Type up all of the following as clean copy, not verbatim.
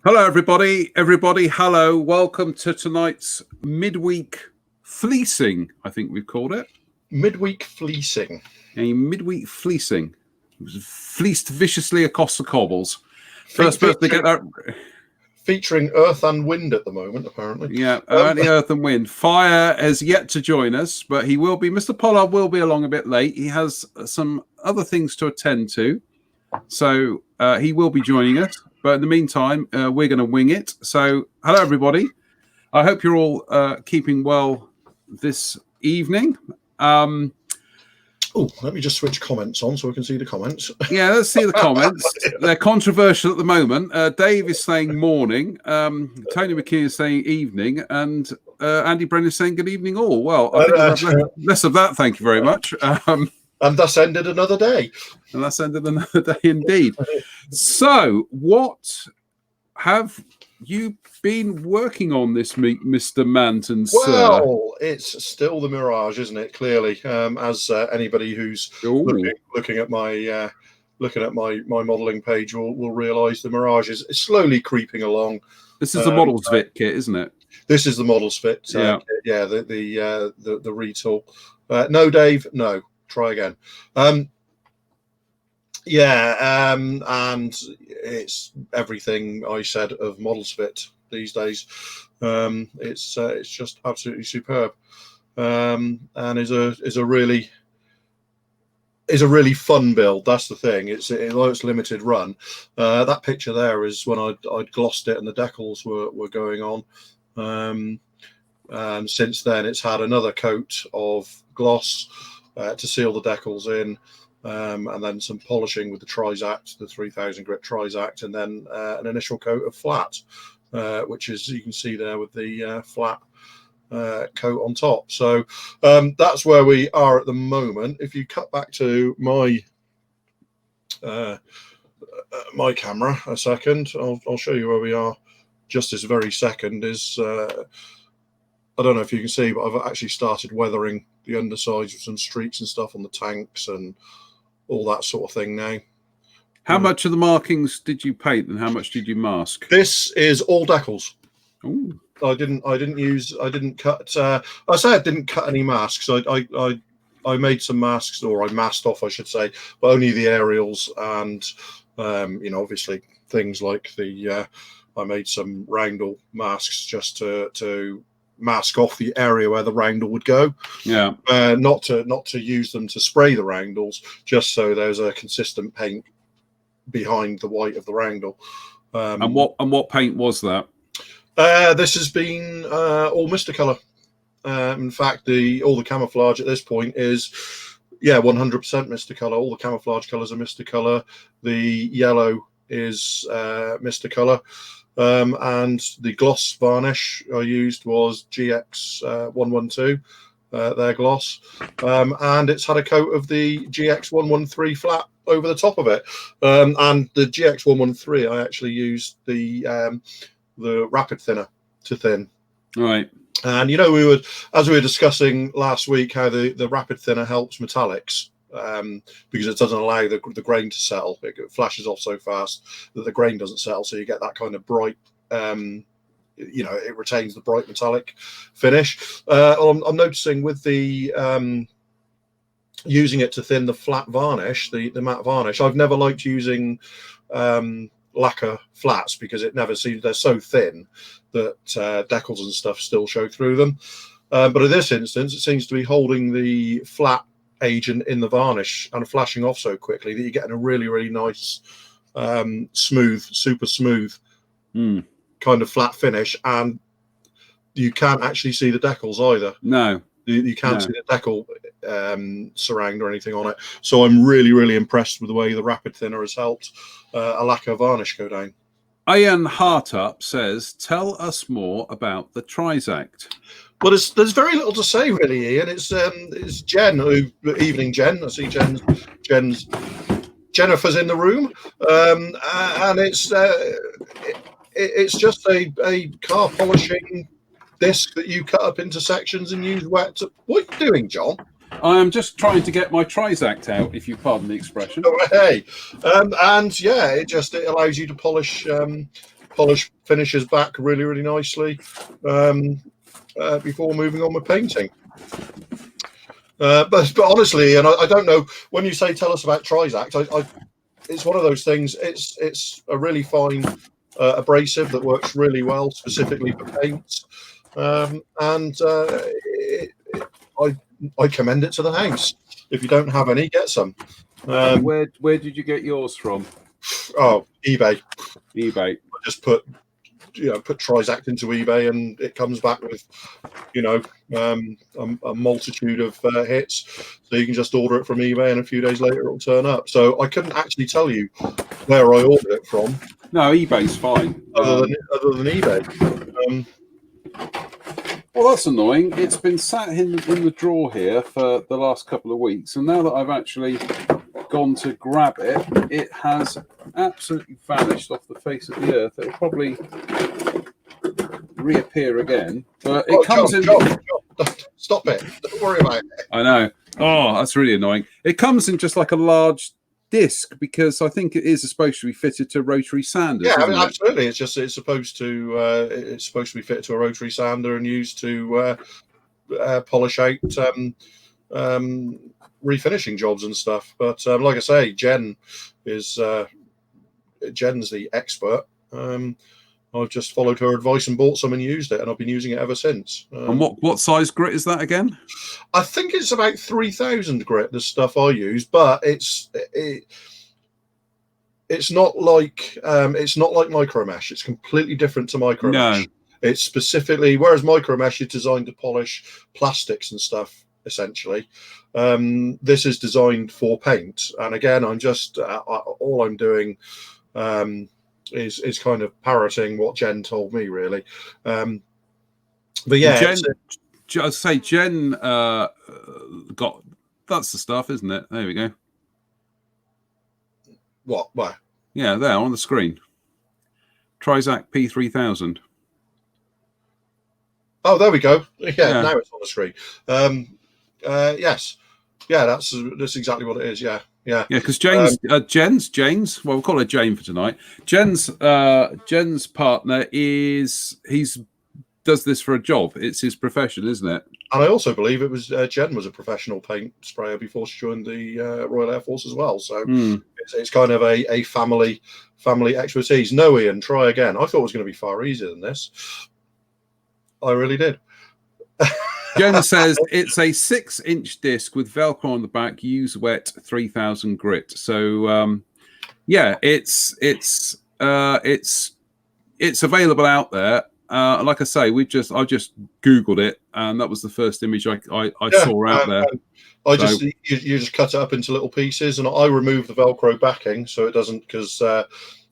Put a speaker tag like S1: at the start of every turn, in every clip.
S1: Hello, everybody. Everybody, hello. Welcome to tonight's midweek fleecing, I think we've called it.
S2: Midweek fleecing.
S1: A midweek fleecing. It was fleeced viciously across the cobbles. First person to get that.
S2: Featuring Earth and Wind at the moment, apparently.
S1: Yeah, only Earth and Wind. Fire has yet to join us, but he will be. Mr. Pollard will be along a bit late. He has some other things to attend to. So he will be joining us. But in the meantime, we're going to wing it. So hello, everybody. I hope you're all keeping well this evening.
S2: Let me just switch comments on so we can see the comments.
S1: Yeah, let's see the comments. They're controversial at the moment. Dave is saying morning. Tony McKee is saying evening. And Andy Brennan is saying good evening all. Well, I think less of that, thank you very much.
S2: And thus ended another day.
S1: And that's ended another day indeed. So, what have you been working on this week, Mr. Manton, sir?
S2: Well, it's still the Mirage, isn't it? Clearly, as anybody who's looking at my modelling page will realise, the Mirage is slowly creeping along.
S1: This is the Models Fit kit, isn't it?
S2: This is the Models Fit.
S1: Yeah,
S2: kit, yeah. The retool. No, Dave. No. Try again. And it's everything I said of Models Fit these days. It's just absolutely superb, and is a really fun build. That's the thing. Although it's limited run. That picture there is when I'd glossed it and the decals were going on. And since then, it's had another coat of gloss to seal the decals in, and then some polishing with the Trizact, the 3000 grit Trizact, and then an initial coat of flat, which is, you can see there with the flat coat on top. So that's where we are at the moment. If you cut back to my camera a second, I'll show you where we are just this very second. I don't know if you can see, but I've actually started weathering the undersides with some streaks and stuff on the tanks and all that sort of thing now.
S1: How much of the markings did you paint and how much did you mask?
S2: This is all decals.
S1: Ooh.
S2: I didn't cut. I say I didn't cut any masks. I made some masks, or I masked off, I should say, but only the aerials and obviously things like I made some roundel masks just to mask off the area where the roundel would go.
S1: Yeah.
S2: Not to use them to spray the roundels, just so there's a consistent paint behind the white of the roundel.
S1: And what paint was that?
S2: This has been all Mister-Colour. In fact, all the camouflage at this point is 100% Mister-Colour. All the camouflage colours are Mister-Colour. The yellow is Mister-Colour. And the gloss varnish I used was GX 112, their gloss, and it's had a coat of the GX 113 flat over the top of it. And the GX 113, I actually used the rapid thinner to thin.
S1: Right.
S2: And as we were discussing last week, how the rapid thinner helps metallics. Because it doesn't allow the grain to settle. It flashes off so fast that the grain doesn't settle, so you get that kind of bright, it retains the bright metallic finish. I'm noticing with the using it to thin the flat varnish, the matte varnish, I've never liked using lacquer flats because it never seems, they're so thin that decals and stuff still show through them. But in this instance, it seems to be holding the flat agent in the varnish and flashing off so quickly that you're getting a really, really nice, smooth, super smooth kind of flat finish. And you can't actually see the decals either.
S1: No.
S2: You can't see the decal surround or anything on it. So I'm really, really impressed with the way the rapid thinner has helped a lacquer varnish go down.
S1: Ian Hartup says, tell us more about the Trizact.
S2: Well, there's very little to say, really, Ian. It's Jen, evening Jen. I see Jen's Jennifer's in the room, and it's just a car polishing disc that you cut up into sections and use wet. What are you doing, John?
S1: I am just trying to get my Trizact out, if you pardon the expression.
S2: Oh, hey, and yeah, it allows you to polish polish finishes back really, really nicely before moving on with painting. But honestly, and I don't know, when you say tell us about Trizact, it's one of those things. It's a really fine abrasive that works really well, specifically for paints, I commend it to the house. If you don't have any, get some.
S1: Where did you get yours from?
S2: Oh, eBay.
S1: eBay.
S2: I just put Trizact into eBay, and it comes back with a multitude of hits. So you can just order it from eBay, and a few days later it'll turn up. So I couldn't actually tell you where I ordered it from.
S1: No, eBay's fine.
S2: Other than eBay.
S1: Well, that's annoying. It's been sat in the drawer here for the last couple of weeks, and now that I've actually gone to grab it, it has absolutely vanished off the face of the earth. It'll probably reappear again, but it comes in.
S2: John, stop it! Don't worry about it.
S1: I know. Oh, that's really annoying. It comes in just like a large disc, because I think it is supposed to be fitted to rotary sanders.
S2: Yeah, I mean, absolutely. It's supposed to be fitted to a rotary sander and used to polish out refinishing jobs and stuff. But like I say, Jen's the expert. I've just followed her advice and bought some and used it, and I've been using it ever since.
S1: And what size grit is that again?
S2: I think it's about 3,000 grit, the stuff I use, but it's not like micro mesh. It's completely different to micro mesh.
S1: No.
S2: It's specifically, whereas micro mesh is designed to polish plastics and stuff, essentially. This is designed for paint, and again, I'm just all I'm doing is kind of parroting what Jen told me, really. But yeah,
S1: Jen got, that's the stuff, isn't it? There we go.
S2: What? Where?
S1: Yeah, there on the screen. Trizact P3000.
S2: Oh, there we go. Yeah, now it's on the screen. Yes. Yeah, that's exactly what it is. Yeah.
S1: Because Jane's, well, we'll call her Jane for tonight. Jen's partner does this for a job. It's his profession, isn't it?
S2: And I also believe it was Jen was a professional paint sprayer before she joined the Royal Air Force as well. So it's kind of a family expertise. No, Ian, try again. I thought it was going to be far easier than this. I really did.
S1: Jen says it's a 6-inch disc with Velcro on the back. Use wet 3000 grit. So it's available out there. Like I say, I just Googled it, and that was the first image I saw out there.
S2: You just cut it up into little pieces, and I remove the Velcro backing so it doesn't, because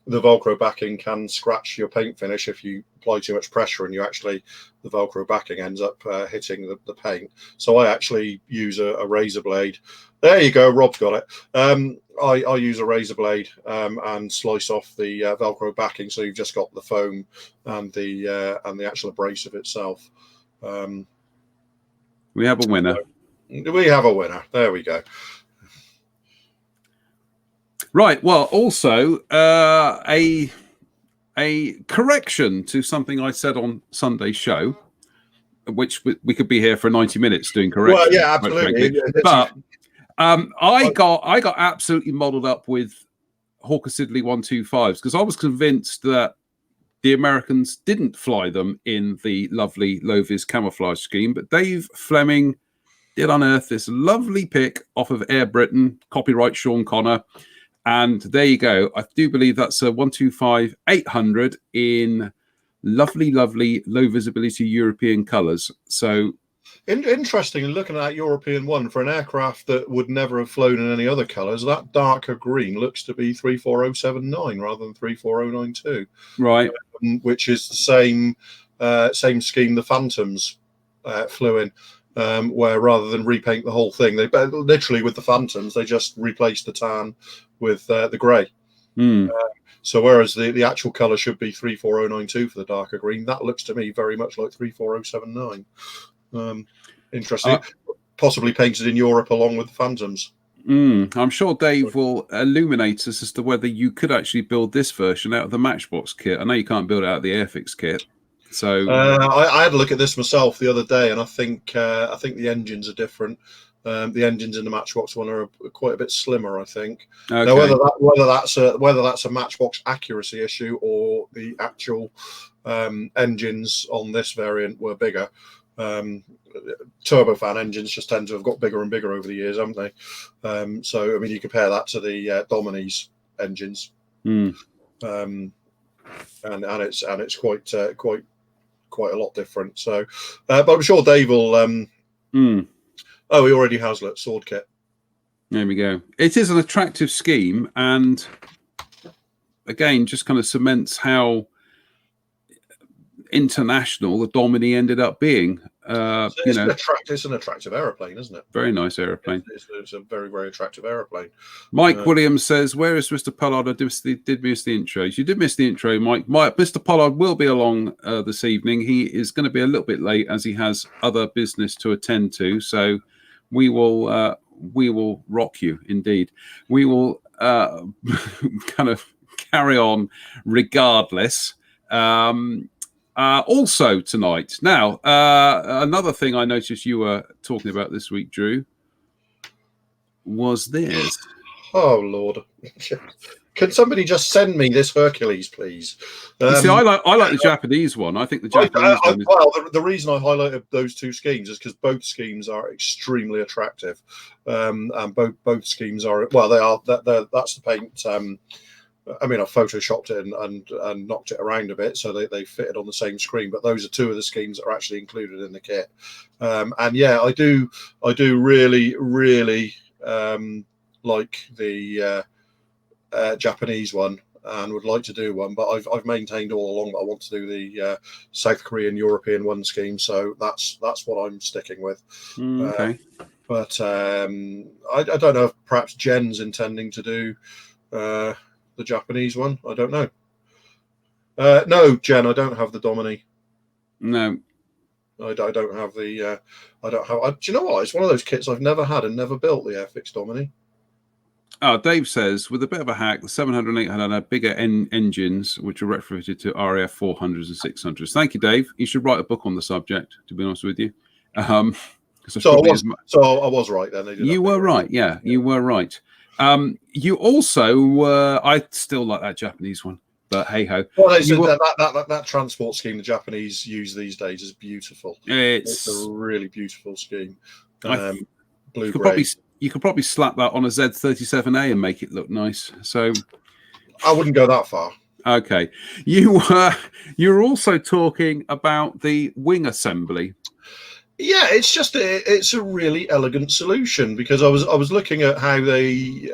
S2: the Velcro backing can scratch your paint finish if you apply too much pressure, and the Velcro backing ends up hitting the paint. So I actually use a razor blade. There you go, Rob's got it. I use a razor blade and slice off the Velcro backing, so you've just got the foam and the actual abrasive itself.
S1: We have a winner.
S2: We have a winner. There we go.
S1: Right. Well, also a correction to something I said on Sunday's show, which we could be here for 90 minutes doing corrections.
S2: Well, yeah, absolutely.
S1: But I got absolutely modelled up with Hawker Siddeley 125s, because I was convinced that the Americans didn't fly them in the lovely low-vis camouflage scheme, but Dave Fleming did unearth this lovely pic off of Air Britain, copyright Sean Connor. And there you go. I do believe that's a 125-800 in lovely, lovely low visibility European colours. So
S2: interesting, looking at that European one for an aircraft that would never have flown in any other colours. That darker green looks to be 34079 rather than 34092.
S1: Right,
S2: which is the same scheme the Phantoms flew in. Where rather than repaint the whole thing, they literally, with the Phantoms, they just replaced the tan with the grey. So whereas the actual colour should be 34092 for the darker green, that looks to me very much like 34079. Interesting. Possibly painted in Europe along with the Phantoms.
S1: I'm sure Dave will illuminate us as to whether you could actually build this version out of the Matchbox kit. I know you can't build it out of the Airfix kit. So
S2: I had a look at this myself the other day, and I think the engines are different. The engines in the Matchbox one are quite a bit slimmer, I think.
S1: okay.
S2: Now, whether that's a Matchbox accuracy issue or the actual engines on this variant were bigger. Turbofan engines just tend to have got bigger and bigger over the years, haven't they? So I mean, you compare that to the Dominis engines, and it's quite a lot different. So, but I'm sure Dave will. Oh, he already has sword kit.
S1: There we go. It is an attractive scheme, and again, just kind of cements how international the Domini ended up being.
S2: It's an attractive aeroplane, isn't it?
S1: Very nice aeroplane.
S2: It's a very, very attractive aeroplane.
S1: Mike Williams says, "Where is Mr. Pollard? I did miss the intros. You did miss the intro, Mike. Mr. Pollard will be along this evening. He is going to be a little bit late as he has other business to attend to. So we will rock you indeed. We will kind of carry on regardless." Also tonight. Now, another thing I noticed you were talking about this week, Drew, was this.
S2: Oh, Lord. Can somebody just send me this Hercules, please?
S1: You see, I like the Japanese one. I think the Japanese one is...
S2: Well, the reason I highlighted those two schemes is because both schemes are extremely attractive. And both schemes are... Well, that's the paint... I mean, I photoshopped it and knocked it around a bit so they fitted on the same screen. But those are two of the schemes that are actually included in the kit. And yeah, I do really, really like the Japanese one and would like to do one. But I've maintained all along that I want to do the South Korean European one scheme. So that's what I'm sticking with.
S1: Okay.
S2: But I don't know if perhaps Jen's intending to do the Japanese one. I don't know. No, Jen, I don't have the Domini.
S1: No,
S2: I don't have the. I don't have. Do you know what? It's one of those kits I've never had and never built. The Airfix Domini.
S1: Oh, Dave says, with a bit of a hack, the 700 and 800 had bigger engines, which are retrofitted to RAF 400s and 600s. Thank you, Dave. You should write a book on the subject, to be honest with you.
S2: So I was right then.
S1: You were right. Yeah, you were right. You also were... I still like that Japanese one, but hey-ho.
S2: Well, that transport scheme the Japanese use these days is beautiful. It's a really beautiful scheme. Blue-grey.
S1: You could probably slap that on a Z37A and make it look nice. So
S2: I wouldn't go that far.
S1: Okay. You were also talking about the wing assembly.
S2: Yeah, it's a really elegant solution because I was looking at how they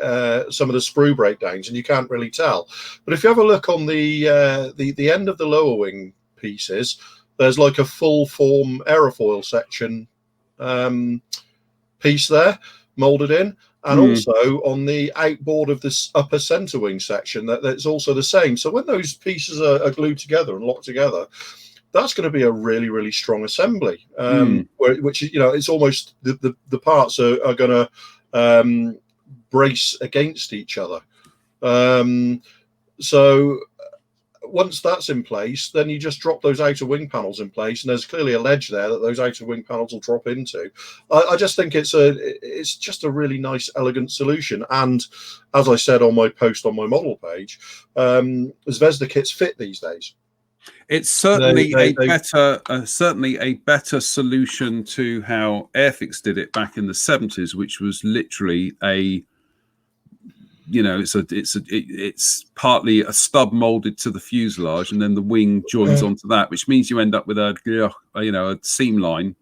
S2: some of the sprue breakdowns and you can't really tell. But if you have a look on the end of the lower wing pieces, there's like a full form aerofoil section piece there molded in, and also on the outboard of this upper center wing section that's also the same. So when those pieces are glued together and locked together, that's going to be a really, really strong assembly, which is, it's almost the parts are going to brace against each other. So once that's in place, then you just drop those outer wing panels in place, and there's clearly a ledge there that those outer wing panels will drop into. I just think it's just a really nice, elegant solution. And as I said on my post on my model page, Zvezda kits fit these days.
S1: It's certainly a better solution to how Airfix did it back in the 70s, which was literally it's partly a stub molded to the fuselage, and then the wing joins onto that, which means you end up with a seam line.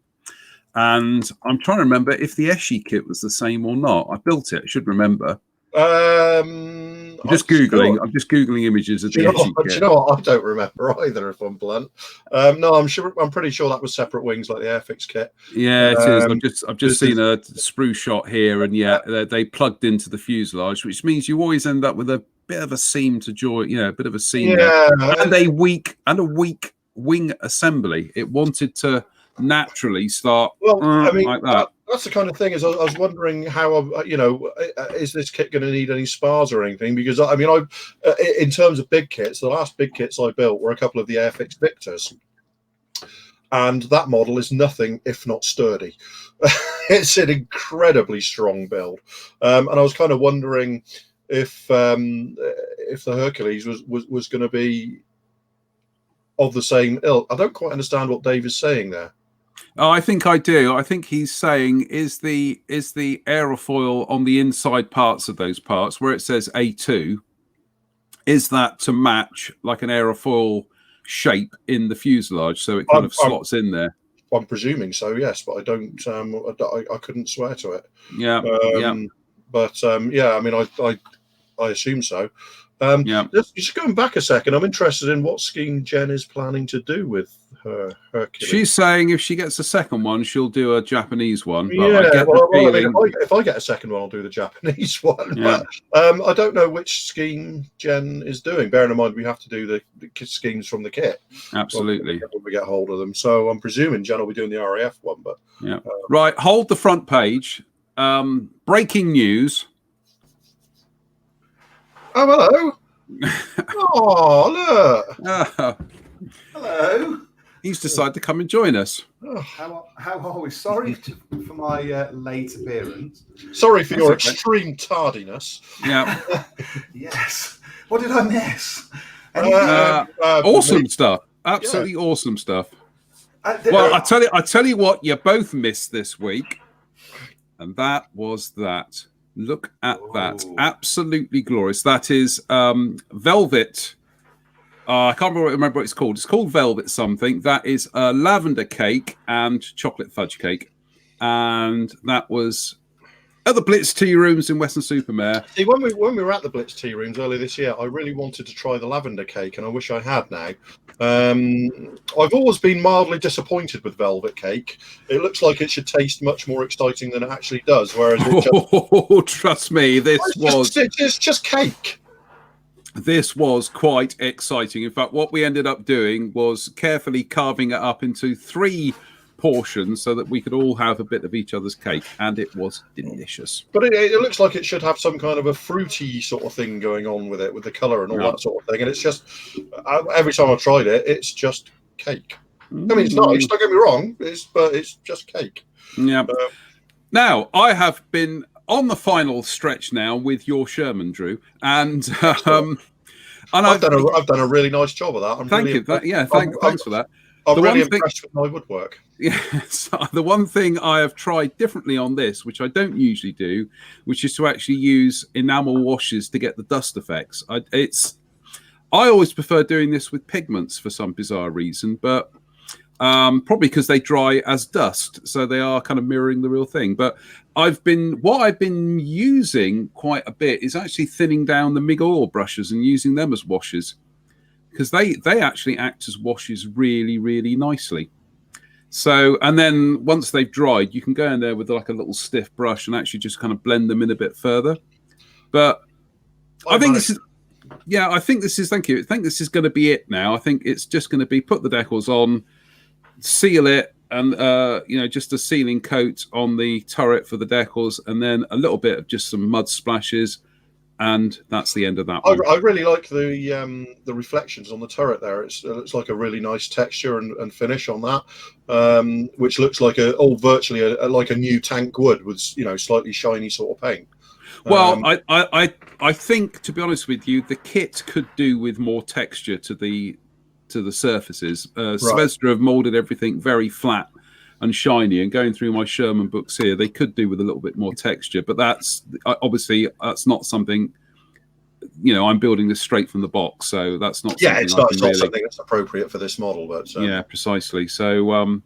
S1: And I'm trying to remember if the Eschi kit was the same or not. I built it. I should remember. I'm just googling images of the Eschi kit.
S2: Do you know what? I don't remember either, if I'm blunt. No, I'm pretty sure that was separate wings like the Airfix kit.
S1: Yeah, it is. I've just seen a sprue shot here, and they plugged into the fuselage, which means you always end up with a bit of a seam to join. A bit of a seam, and a weak wing assembly. It wanted to naturally start like that.
S2: That's the kind of thing. Is I was wondering how, is this kit going to need any spars or anything? Because I mean, in terms of big kits, the last big kits I built were a couple of the Airfix Victors, and that model is nothing if not sturdy. It's an incredibly strong build, and I was kind of wondering if the Hercules was going to be of the same ilk. I don't quite understand what Dave is saying there.
S1: Oh, I think I do. I think he's saying is the aerofoil on the inside parts of those parts where it says A2, is that to match like an aerofoil shape in the fuselage, so it kind of slots in there?
S2: I'm presuming so, yes, but I don't. I couldn't swear to it.
S1: Yeah,
S2: But I mean, I assume so. Just going back a second, I'm interested in what scheme Jen is planning to do with her Hercules.
S1: She's saying if she gets a second one, she'll do a Japanese one. But
S2: I get the feeling... if I get a second one, I'll do the Japanese one. Yeah. But I don't know which scheme Jen is doing. Bearing in mind, we have to do the schemes from the kit.
S1: Absolutely.
S2: When we get hold of them. So I'm presuming Jen will be doing the RAF one. But
S1: right, hold the front page. Breaking news.
S2: Oh, hello. Oh, look.
S3: Hello.
S1: He's decided to come and join us.
S3: How are we? Sorry for my late appearance.
S2: Sorry for your extreme tardiness.
S1: Yeah.
S3: Yes. What did I miss?
S1: Awesome stuff. Absolutely awesome stuff. Well, I tell you what, you both missed this week, and that was that. Look at that. Absolutely glorious. That is velvet. I can't remember what it's called. It's called velvet something. That is a lavender cake and chocolate fudge cake. And that was at the Blitz Tea Rooms in Weston-super-Mare.
S2: See, when we were at the Blitz Tea Rooms earlier this year, I really wanted to try the lavender cake, and I wish I had now. I've always been mildly disappointed with velvet cake. It looks like it should taste much more exciting than it actually does, whereas it
S1: trust me,
S2: it's just cake.
S1: This was quite exciting. In fact, what we ended up doing was carefully carving it up into 3 portions so that we could all have a bit of each other's cake, and it was delicious.
S2: But it looks like it should have some kind of a fruity sort of thing going on with it, with the colour and all that sort of thing. And it's just, every time I've tried it, it's just cake. I mean, it's nice, don't get me wrong, but it's just cake.
S1: Yeah. Now, I have been on the final stretch now with your Sherman, Drew, and
S2: I've done a really nice job of that.
S1: Thank you. Thanks for that.
S2: I'm really impressed with my woodwork.
S1: Yes, the one thing I have tried differently on this, which I don't usually do, which is to actually use enamel washes to get the dust effects. I always prefer doing this with pigments for some bizarre reason, but probably because they dry as dust, so they are kind of mirroring the real thing. But what I've been using quite a bit is actually thinning down the MIG oil brushes and using them as washes, because they actually act as washes really, really nicely. So, and then once they've dried, you can go in there with like a little stiff brush and actually just kind of blend them in a bit further. But I think this is, thank you. I think this is going to be it now. I think it's just going to be put the decals on, seal it, and just a sealing coat on the turret for the decals, and then a little bit of just some mud splashes, and that's the end of that one.
S2: I really like the reflections on the turret there. It looks like a really nice texture and finish on that, which looks like virtually like a new tank would with slightly shiny sort of paint.
S1: Well, I think, to be honest with you, the kit could do with more texture to the surfaces. Sylvester have molded everything very flat and shiny, and going through my Sherman books here, they could do with a little bit more texture, but that's not something, I'm building this straight from the box, so that's not
S2: it's not something that's appropriate for this model, but
S1: yeah, precisely. So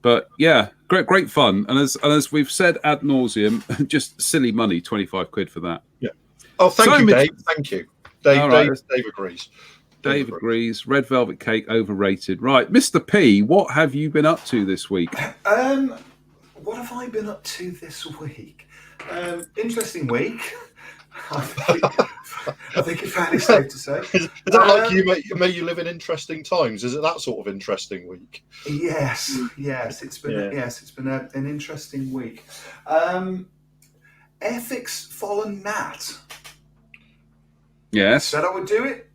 S1: but yeah, great fun, and as we've said ad nauseum, just silly money, 25 quid for that.
S2: Yeah. Thank you, Dave. Thank you, Dave.
S1: Right.
S2: Dave agrees.
S1: Dave agrees. Red velvet cake overrated. Right, Mr. P, what have you been up to this week?
S3: What have I been up to this week? Interesting week. I think it's fairly safe to say.
S2: Is that like may you live in interesting times? Is it that sort of interesting week?
S3: Yes, it's been an interesting week. Ethics Fallen Nat.
S1: Yes.
S3: Said I would do it.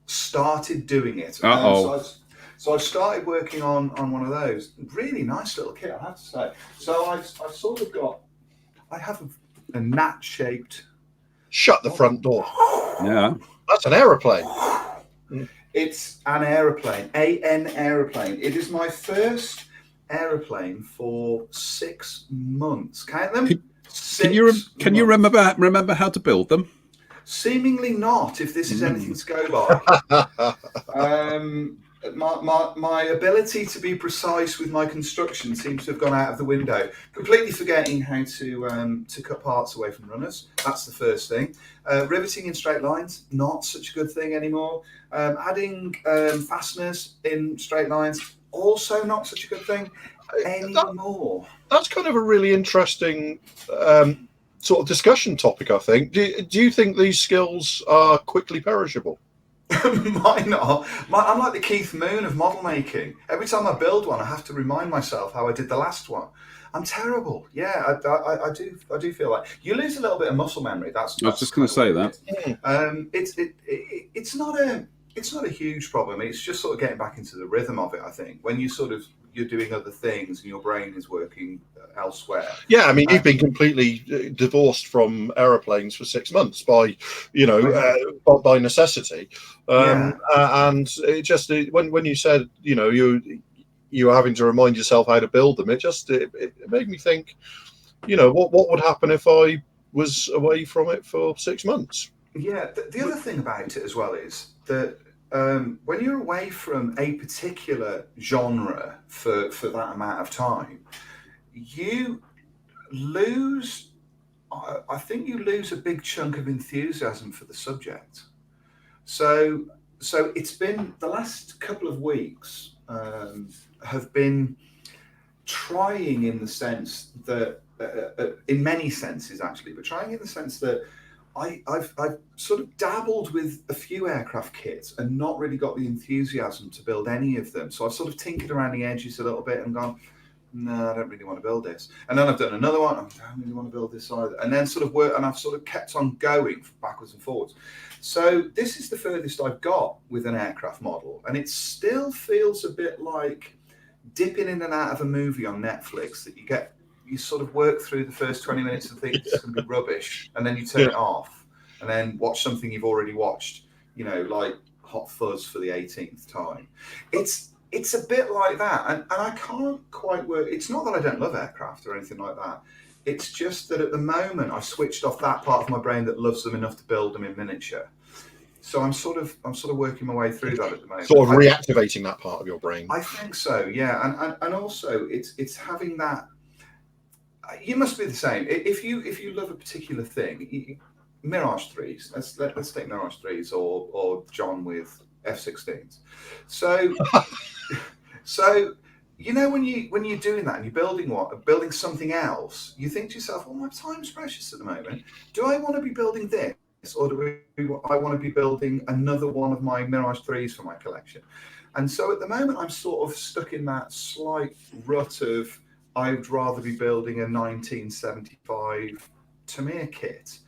S3: Started doing it. So I started working on one of those. Really nice little kit, I have to say. So I've sort of got. I have a gnat-shaped.
S2: Shut the front door.
S1: Yeah.
S2: That's an aeroplane.
S3: It's an aeroplane, an aeroplane. It is my first aeroplane for 6 months. Count them.
S1: Can you remember how to build them?
S3: Seemingly not, if this is anything to go by. My ability to be precise with my construction seems to have gone out of the window. Completely forgetting how to cut parts away from runners. That's the first thing. Riveting in straight lines, not such a good thing anymore. Adding fasteners in straight lines, also not such a good thing anymore.
S2: That's kind of a really interesting sort of discussion topic, I think. Do you think these skills are quickly perishable?
S3: Mine are. I'm like the Keith Moon of model making. Every time I build one, I have to remind myself how I did the last one. I'm terrible. Yeah, I do feel like you lose a little bit of muscle memory. I was
S1: just going to say that.
S3: It's not a huge problem. It's just sort of getting back into the rhythm of it. I think when you're doing other things and your brain is working elsewhere.
S2: Yeah, I mean, you've been completely divorced from aeroplanes for 6 months by necessity. And it just when you said you were having to remind yourself how to build them, it made me think, what would happen if I was away from it for 6 months?
S3: Yeah, the other thing about it as well is that when you're away from a particular genre for that amount of time, you lose. I think you lose a big chunk of enthusiasm for the subject. So it's been the last couple of weeks have been trying in the sense that, in many senses actually, but trying in the sense that I've sort of dabbled with a few aircraft kits and not really got the enthusiasm to build any of them. So I've sort of tinkered around the edges a little bit and gone, no, I don't really want to build this. And then I've done another one. I don't really want to build this either. And then I've sort of kept on going backwards and forwards. So this is the furthest I've got with an aircraft model. And it still feels a bit like dipping in and out of a movie on Netflix that you sort of work through the first 20 minutes and think it's going to be rubbish. And then you turn it off and then watch something you've already watched, like Hot Fuzz for the 18th time. It's a bit like that. And I can't quite work. It's not that I don't love aircraft or anything like that. It's just that at the moment I switched off that part of my brain that loves them enough to build them in miniature. So I'm sort of working my way through that at the moment.
S2: Sort of reactivating that part of your brain.
S3: I think so, yeah. And also it's having that. You must be the same. If you love a particular thing, Mirage 3s. Let's take Mirage 3s or John with F-16s. So when you're doing that and you're building something else, you think to yourself, well, my time's precious at the moment. Do I want to be building this, or I want to be building another one of my Mirage 3s for my collection? And so at the moment, I'm sort of stuck in that slight rut of I would rather be building a 1975 Tamiya kit.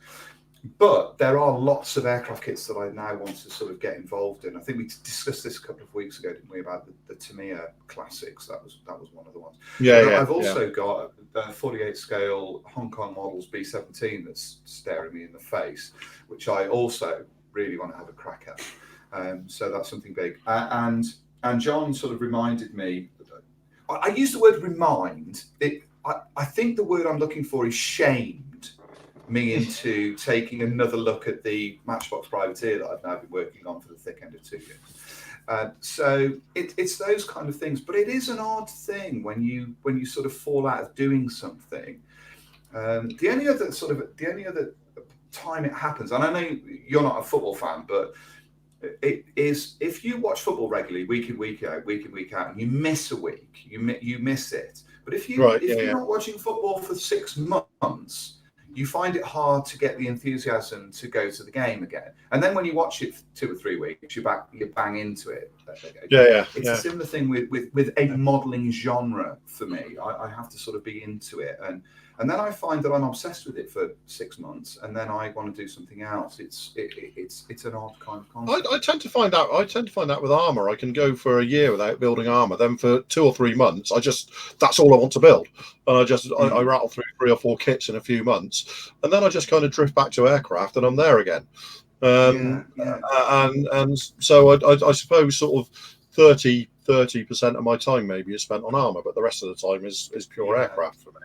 S3: But there are lots of aircraft kits that I now want to sort of get involved in. I think we discussed this a couple of weeks ago, didn't we, about the Tamiya classics? That was one of the ones. I've also got a 48 scale Hong Kong models B-17 that's staring me in the face, which I also really want to have a crack at. So that's something big. And John sort of reminded me. I use the word remind. I think the word I'm looking for is shamed me into taking another look at the Matchbox Privateer that I've now been working on for the thick end of 2 years. So it's those kind of things, but it is an odd thing when you sort of fall out of doing something. The only other time it happens, and I know you're not a football fan, but it is if you watch football regularly, week in, week out, and you miss a week, you miss it. But if you're not watching football for 6 months, you find it hard to get the enthusiasm to go to the game again. And then when you watch it for 2 or 3 weeks, you bang into it. It's a similar thing with a modelling genre for me. I have to sort of be into it, and then I find that I'm obsessed with it for 6 months, and then I want to do something else. It's an odd kind of concept.
S2: I tend to find out with armor. I can go for a year without building armor. Then for 2 or 3 months, that's all I want to build, and I rattle through 3 or 4 kits in a few months, and then I just kind of drift back to aircraft, and I'm there again. And so I suppose sort of 30% of my time maybe is spent on armor, but the rest of the time is pure aircraft for me.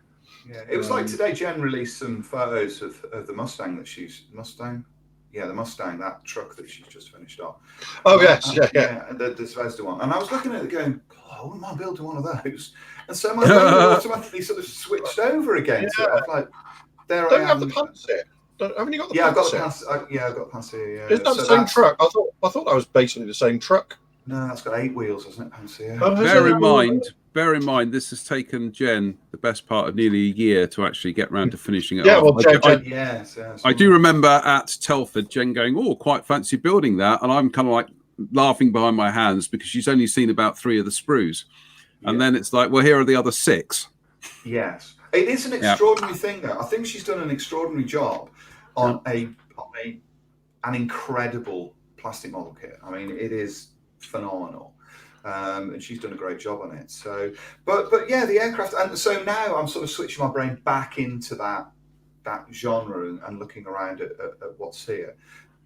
S3: Yeah, it was like today. Jen released some photos of the Mustang that the Mustang, that truck that she's just finished off.
S2: Oh yes,
S3: the Zvezda one. And I was looking at it going, I wouldn't mind building one of those. And so my brain automatically sort of switched over again. So I was like,
S2: Don't you have the pants here? Haven't you got the pants?
S3: I've got the pants here. Yeah.
S2: Isn't that the same truck? I thought that was basically the same truck.
S3: No, that's got 8 wheels, hasn't it, Pansier?
S1: Bear in mind, this has taken Jen the best part of nearly a year to actually get round to finishing it off.
S2: Well,
S1: I do remember at Telford, Jen going, "Oh, quite fancy building that," and I'm kind of like laughing behind my hands because she's only seen about 3 of the sprues, and then it's like, "Well, here are the other 6."
S3: Yes, it is an extraordinary thing, though. I think she's done an extraordinary job on an incredible plastic model kit. I mean, it is phenomenal, and she's done a great job on it. So, but yeah, the aircraft, and so now I'm sort of switching my brain back into that genre and looking around at what's here.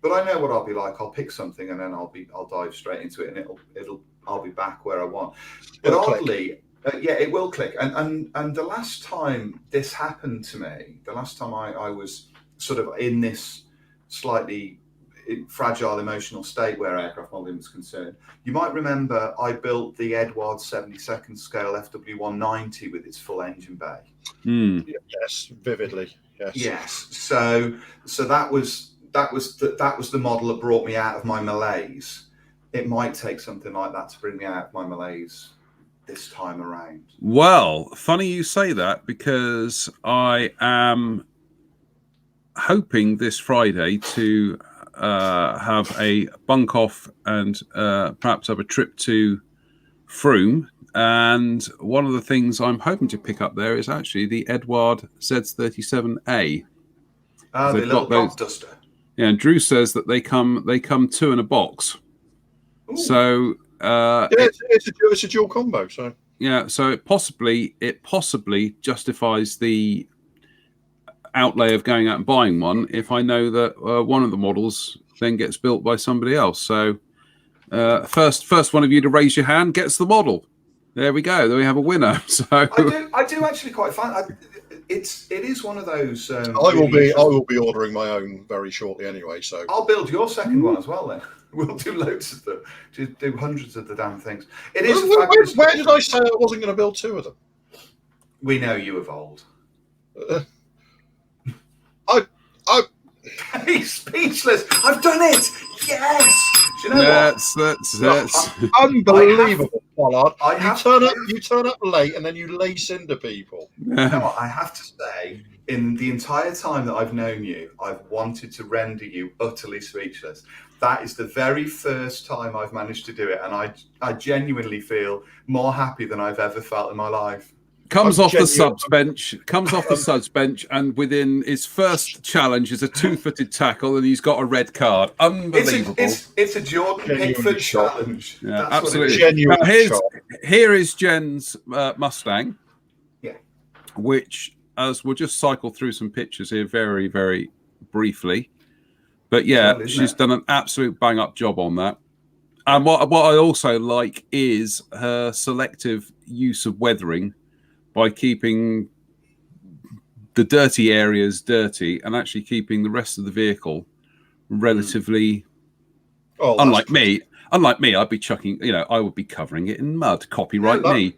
S3: But I know what I'll be like. I'll pick something and then I'll dive straight into it, and I'll be back where I want. But oddly, it will click. And the last time this happened to me, the last time I was sort of in this slightly fragile emotional state where aircraft modelling was concerned, you might remember I built the Edwards 72nd scale FW190 with its full engine bay.
S2: Yes, vividly.
S3: Yes. So that was the model that brought me out of my malaise. It might take something like that to bring me out of my malaise this time around.
S1: Well, funny you say that, because I am hoping this Friday to have a bunk off and perhaps have a trip to Frome. And one of the things I'm hoping to pick up there is actually the Edward Z37A.
S3: The little dog duster.
S1: Yeah, and Drew says that they come 2 in a box.
S3: Ooh.
S1: So
S2: it's a dual combo. So
S1: yeah, so it possibly justifies the outlay of going out and buying one if I know that one of the models then gets built by somebody else. So first one of you to raise your hand gets the model. There we go. There we have a winner. So
S3: I do actually quite find it is one of those.
S2: I will be ordering my own very shortly anyway. So
S3: I'll build your second one as well. Then we'll do loads of them. Do hundreds of the damn things. It is.
S2: Where did I say I wasn't going to build 2 of them?
S3: We know you evolved. He's speechless. I've done it. Yes. Do you know
S1: that's
S2: unbelievable, Pollard. You turn up late and then you lace into people.
S3: No, I have to say, in the entire time that I've known you, I've wanted to render you utterly speechless. That is the very first time I've managed to do it, and I genuinely feel more happy than I've ever felt in my life.
S1: Comes off the subs bench, and within his first challenge is a 2-footed tackle, and he's got a red card. Unbelievable!
S3: It's a Jordan Pickford challenge.
S1: Yeah, absolutely. Now, here is Jen's Mustang.
S3: Yeah.
S1: Which, as we'll just cycle through some pictures here very, very briefly. But yeah, she's done an absolute bang-up job on that. And what I also like is her selective use of weathering, by keeping the dirty areas dirty and actually keeping the rest of the vehicle relatively. Unlike me, I'd be chucking. I would be covering it in mud. Copyright me.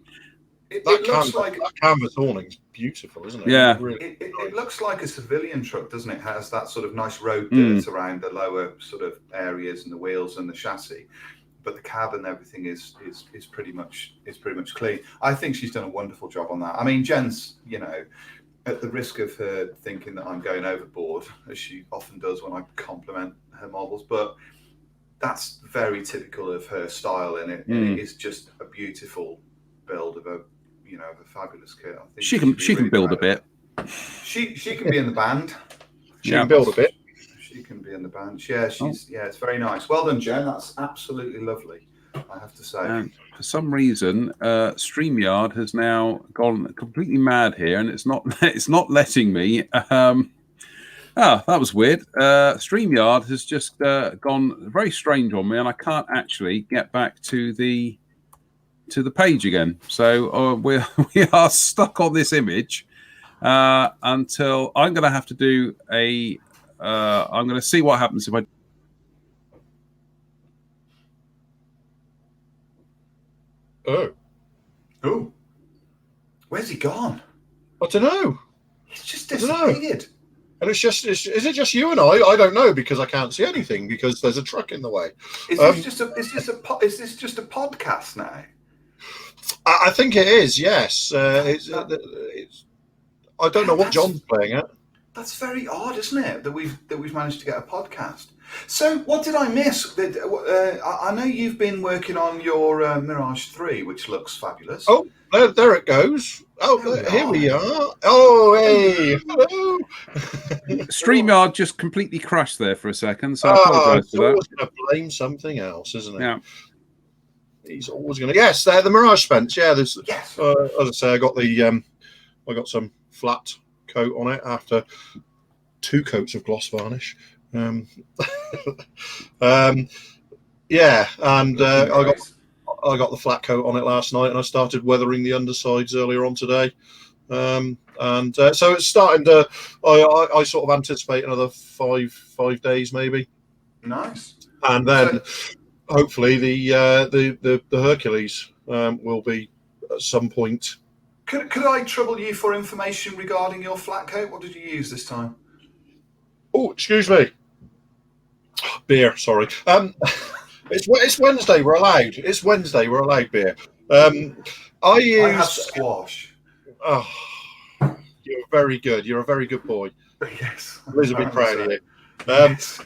S3: It looks like
S2: that canvas awning's beautiful, isn't it?
S1: Yeah.
S3: It looks like a civilian truck, doesn't it? It has that sort of nice road dirt around the lower sort of areas and the wheels and the chassis. But the cab and everything is pretty much clean. I think she's done a wonderful job on that. I mean, Jen's, at the risk of her thinking that I'm going overboard, as she often does when I compliment her models, but that's very typical of her style, and it is just a beautiful build of a fabulous kit. I think
S1: she can build a bit.
S3: She can be in the band.
S2: She can build a bit.
S3: She can be in the band. Yeah, it's very nice. Well done, Jen. That's absolutely lovely, I have to say.
S1: And for some reason, StreamYard has now gone completely mad here, and it's not letting me. That was weird. StreamYard has just gone very strange on me, and I can't actually get back to the page again. So we are stuck on this image until I'm going to have to do I'm going to see what happens if I.
S3: Oh, where's he gone?
S2: I don't know.
S3: He's just disappeared.
S2: And is it just you and I don't know, because I can't see anything because there's a truck in the way.
S3: Is this just a podcast now?
S2: I think it is. Yes. It's I don't know what John's playing at.
S3: That's very odd, isn't it? That we've managed to get a podcast. So what did I miss? I know you've been working on your Mirage 3, which looks fabulous.
S2: Oh, there it goes. Oh, here we are. Oh, hey. Hello.
S1: StreamYard just completely crashed there for a second, so I apologise for that.
S2: He's always going to blame something else, isn't he?
S1: Yeah.
S2: He's always going to. Yes, the Mirage Fence. Yeah, there's.
S3: Yes.
S2: As I say, I got some flat coat on it after 2 coats of gloss varnish. Yeah, and I got the flat coat on it last night, and I started weathering the undersides earlier on today. So it's starting to. I sort of anticipate another five days maybe.
S3: Nice.
S2: And then hopefully the Hercules will be at some point.
S3: Could I trouble you for information regarding your flat coat? What did you use this time?
S2: Oh, excuse me. Beer, sorry. It's Wednesday. We're allowed. It's Wednesday. We're allowed beer. I
S3: have squash.
S2: Oh, you're very good. You're a very good boy.
S3: Yes.
S2: Liz will be proud of you.
S3: Yes.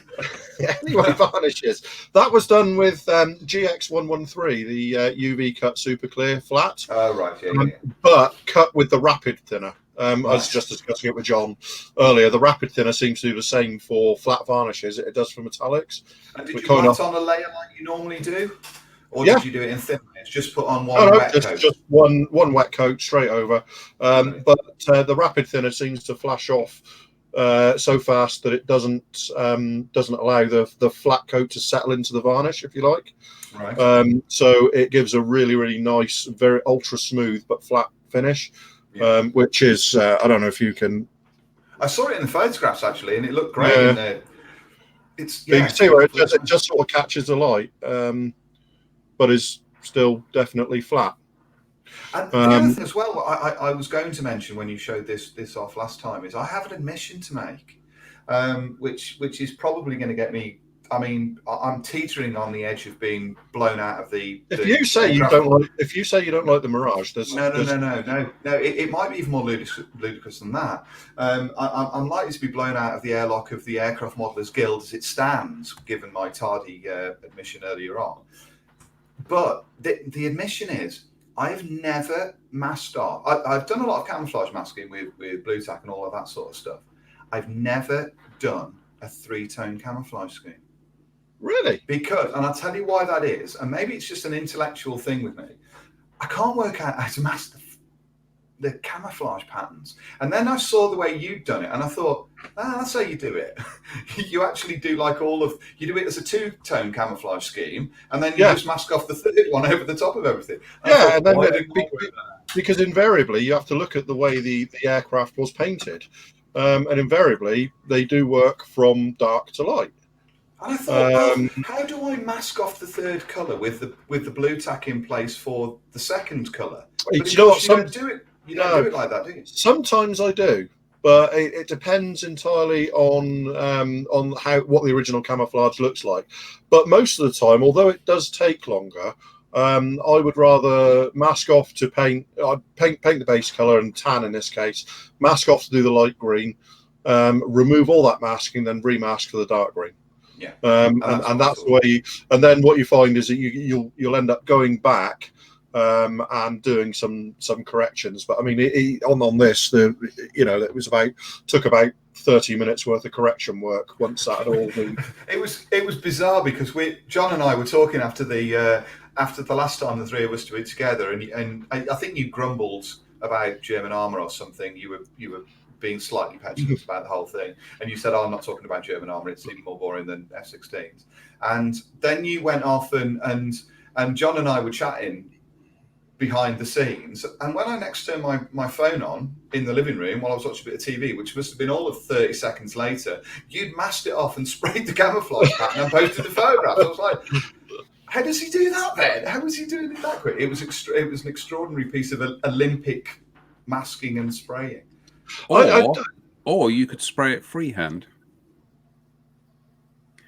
S2: Anyway, varnishes. That was done with GX113, the UV cut super clear flat.
S3: Oh, right. Yeah.
S2: But cut with the rapid thinner. I was just discussing it with John earlier. The rapid thinner seems to do the same for flat varnishes it does for metallics.
S3: And did you wet on a layer like you normally do? Or did you do it in thin layers? Just put on one wet coat?
S2: Just one wet coat straight over. But the rapid thinner seems to flash off so fast that it doesn't allow the flat coat to settle into the varnish, if you like.
S3: Right.
S2: So it gives a really, really nice, very ultra smooth but flat finish. Yeah. Which is I don't know if you can.
S3: I saw it in the photographs actually, and it looked great.
S2: Yeah. You can see where it just sort of catches the light, but is still definitely flat.
S3: And the other thing as well, I was going to mention when you showed this off last time, is I have an admission to make, which is probably going to get me. I mean, I'm teetering on the edge of being blown out of the.
S2: If you say you don't like the Mirage, there's
S3: no. It might be even more ludicrous than that. I'm likely to be blown out of the airlock of the Aircraft Modelers Guild as it stands, given my tardy admission earlier on. But the admission is, I've never masked off. I've done a lot of camouflage masking with blue tack and all of that sort of stuff. I've never done a 3-tone camouflage scheme.
S2: Really?
S3: Because, and I'll tell you why that is, and maybe it's just an intellectual thing with me, I can't work out how to mask the camouflage patterns. And then I saw the way you'd done it, and I thought, that's how you do it. You actually do you do it as a 2-tone camouflage scheme, and then you just mask off the 3rd one over the top of everything.
S2: And then because invariably you have to look at the way the aircraft was painted, and invariably they do work from dark to light.
S3: And I thought, how do I mask off the 3rd colour with the blue tack in place for the 2nd colour?
S2: You know what?
S3: You don't do it like that, do you?
S2: Sometimes I do, but it depends entirely on what the original camouflage looks like. But most of the time, although it does take longer, I would rather mask off to paint the base color and tan in this case, mask off to do the light green, remove all that masking, then remask for the dark green.
S3: Yeah,
S2: and that's the way. And then what you find is that you'll end up going back and doing some corrections. But I mean, on this, it took about 30 minutes worth of correction work once that had all been.
S3: It was bizarre because John and I were talking after the last time the three of us were together, and I think you grumbled about German armour or something. You were being slightly petulant about the whole thing, and you said, "Oh, I'm not talking about German armour. It's even more boring than F-16s." And then you went off, and John and I were chatting behind the scenes, and when I next turned my phone on in the living room while I was watching a bit of TV, which must have been all of 30 seconds later, you'd masked it off and sprayed the camouflage pattern and posted the photographs. I was like, how does he do that then? How was he doing it that quick? It was an extraordinary piece of Olympic masking and spraying.
S1: Or you could spray it freehand.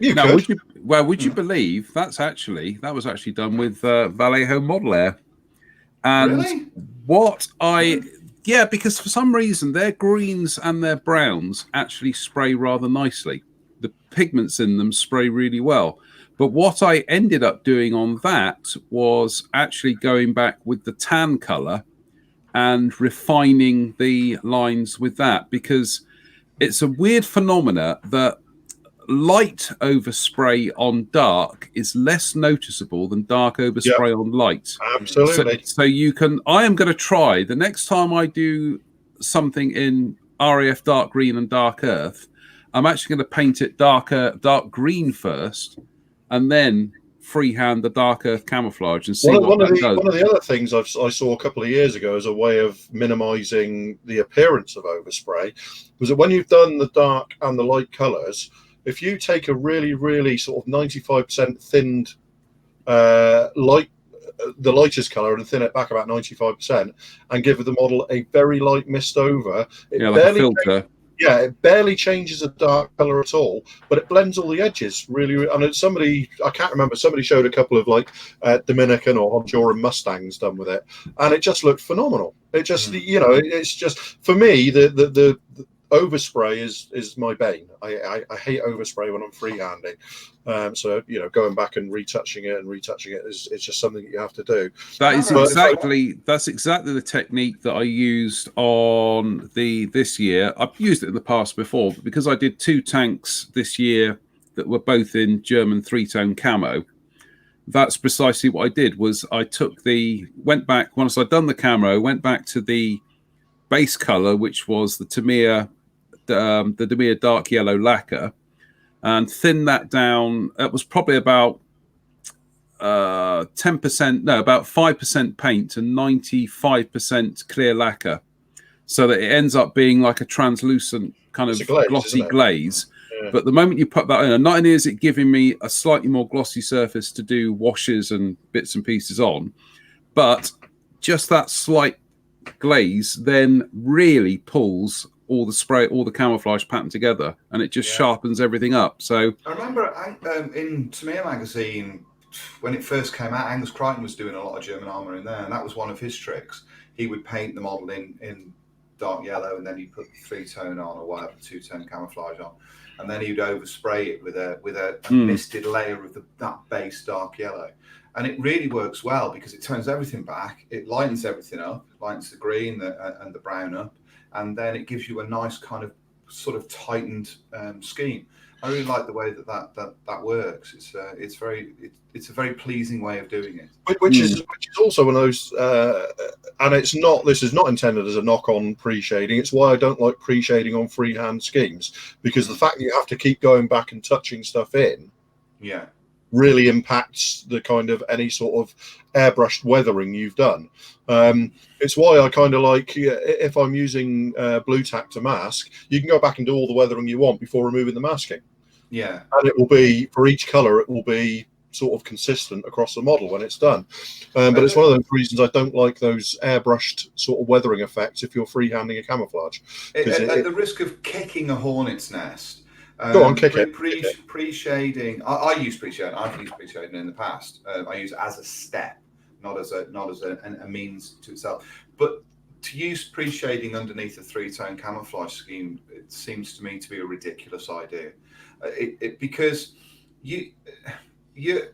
S1: Would you believe that was actually done with Vallejo Model Air? And
S3: really?
S1: Because for some reason their greens and their browns actually spray rather nicely. The pigments in them spray really well. But what I ended up doing on that was actually going back with the tan color and refining the lines with that, because it's a weird phenomena that light overspray on dark is less noticeable than dark overspray on light.
S2: Absolutely.
S1: So I am going to try the next time I do something in RAF dark green and dark earth, I'm actually going to paint it dark green first and then freehand the dark earth camouflage and see what that does.
S2: One of the other things I saw a couple of years ago as a way of minimizing the appearance of overspray was that when you've done the dark and the light colors, if you take a really, really sort of 95% thinned the lightest color and thin it back about 95% and give the model a very light mist over,
S1: like a filter.
S2: It barely changes the dark color at all, but it blends all the edges really. And I can't remember, somebody showed a couple of Dominican or Honduran Mustangs done with it, and it just looked phenomenal. It just, it's just, for me, the overspray is my bane. I hate overspray when I'm freehanding. So going back and retouching it is just something that you have to do.
S1: That's exactly the technique that I used on this year. I've used it in the past before, but because I did 2 tanks this year that were both in German 3-tone camo, that's precisely what I did. Was I went back once I'd done the camo, went back to the base color, which was the Tamiya dark yellow lacquer, and thinned that down. It was probably about 5% paint and 95% clear lacquer, so that it ends up being like a translucent kind of glossy glaze. Yeah. But the moment you put that in, not only is it giving me a slightly more glossy surface to do washes and bits and pieces on, but just that slight glaze then really pulls all the camouflage pattern together, and it just sharpens everything up. So
S3: I remember in Tamiya magazine when it first came out, Angus Crichton was doing a lot of German armour in there, and that was one of his tricks. He would paint the model in dark yellow, and then he'd put the 3-tone on or whatever, 2-tone camouflage on, and then he'd overspray it with a misted layer of that base dark yellow. And it really works well because it turns everything back, it lightens everything up, lightens the green and the brown up, and then it gives you a nice kind of sort of tightened scheme. I really like the way that works. It's a very pleasing way of doing it.
S2: Which is also one of those, and this is not intended as a knock on pre-shading. It's why I don't like pre-shading on freehand schemes, because the fact that you have to keep going back and touching stuff in, really impacts the kind of any sort of airbrushed weathering you've done. It's why I kind of like, if I'm using blue tack to mask, you can go back and do all the weathering you want before removing the masking.
S3: Yeah.
S2: And it will be, for each color, it will be sort of consistent across the model when it's done. But it's one of those reasons I don't like those airbrushed sort of weathering effects if you're freehanding a camouflage.
S3: At the risk of kicking a hornet's nest,
S2: go on, kick it.
S3: Pre-shading. I use pre-shading. I've used pre-shading in the past. I use it as a step. not as a means to itself. But to use pre-shading underneath a 3-tone camouflage scheme, it seems to me to be a ridiculous idea. Because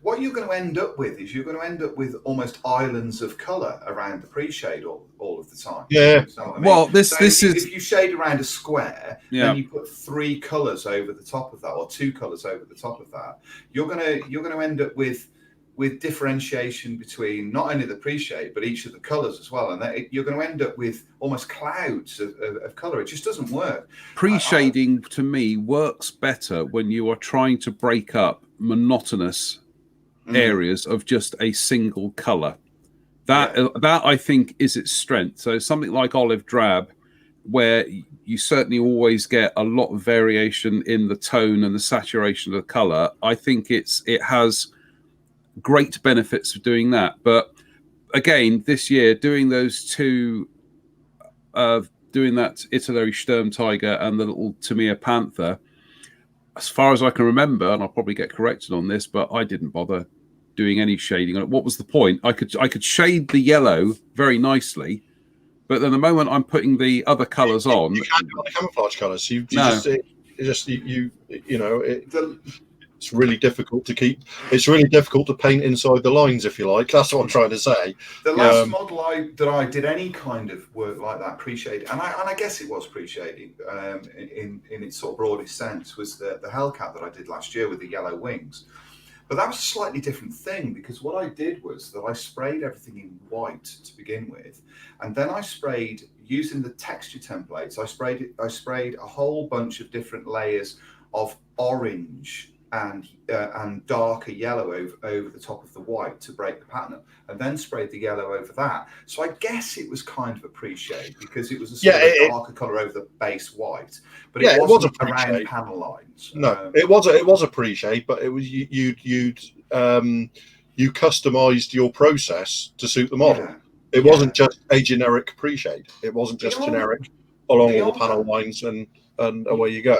S3: what you're going to end up with is you're going to end up with almost islands of color around the pre-shade all of the time.
S2: Yeah.
S3: You know what I mean?
S1: Well,
S3: if you shade around a square,
S1: Yeah.
S3: then you put 3 colors over the top of that, or 2 colors over the top of that. You're going to end up with differentiation between not only the pre-shade but each of the colors as well, and you're going to end up with almost clouds of color. It just doesn't work.
S1: Pre-shading to me works better when you are trying to break up monotonous areas of just a single color. That I think is its strength. So something like olive drab, where you certainly always get a lot of variation in the tone and the saturation of the color, I think it has great benefits of doing that. But again, this year, doing those two, doing that Italy Sturm Tiger and the little Tamiya Panther, as far as I can remember, and I'll probably get corrected on this, but I didn't bother doing any shading on it. What was the point? I could shade the yellow very nicely, but then the moment I'm putting the other colours on,
S2: you can't do all the camouflage colours. It's really difficult to keep. It's really difficult to paint inside the lines, if you like. That's what I'm trying to say.
S3: The last model that I did any kind of work like that, pre-shading, and I guess it was pre-shading in its sort of broadest sense, was the Hellcat that I did last year with the yellow wings. But that was a slightly different thing, because what I did was that I sprayed everything in white to begin with, and then I sprayed using the texture templates. I sprayed a whole bunch of different layers of orange and darker yellow over the top of the white to break the pattern up, and then sprayed the yellow over that. So I guess it was kind of a pre-shade, because it was a sort of darker color over the base white, but it wasn't around panel lines.
S2: No, it was a pre-shade, but it was you customized your process to suit the model. It wasn't just a generic pre-shade. It wasn't just generic along all the panel lines and away you go.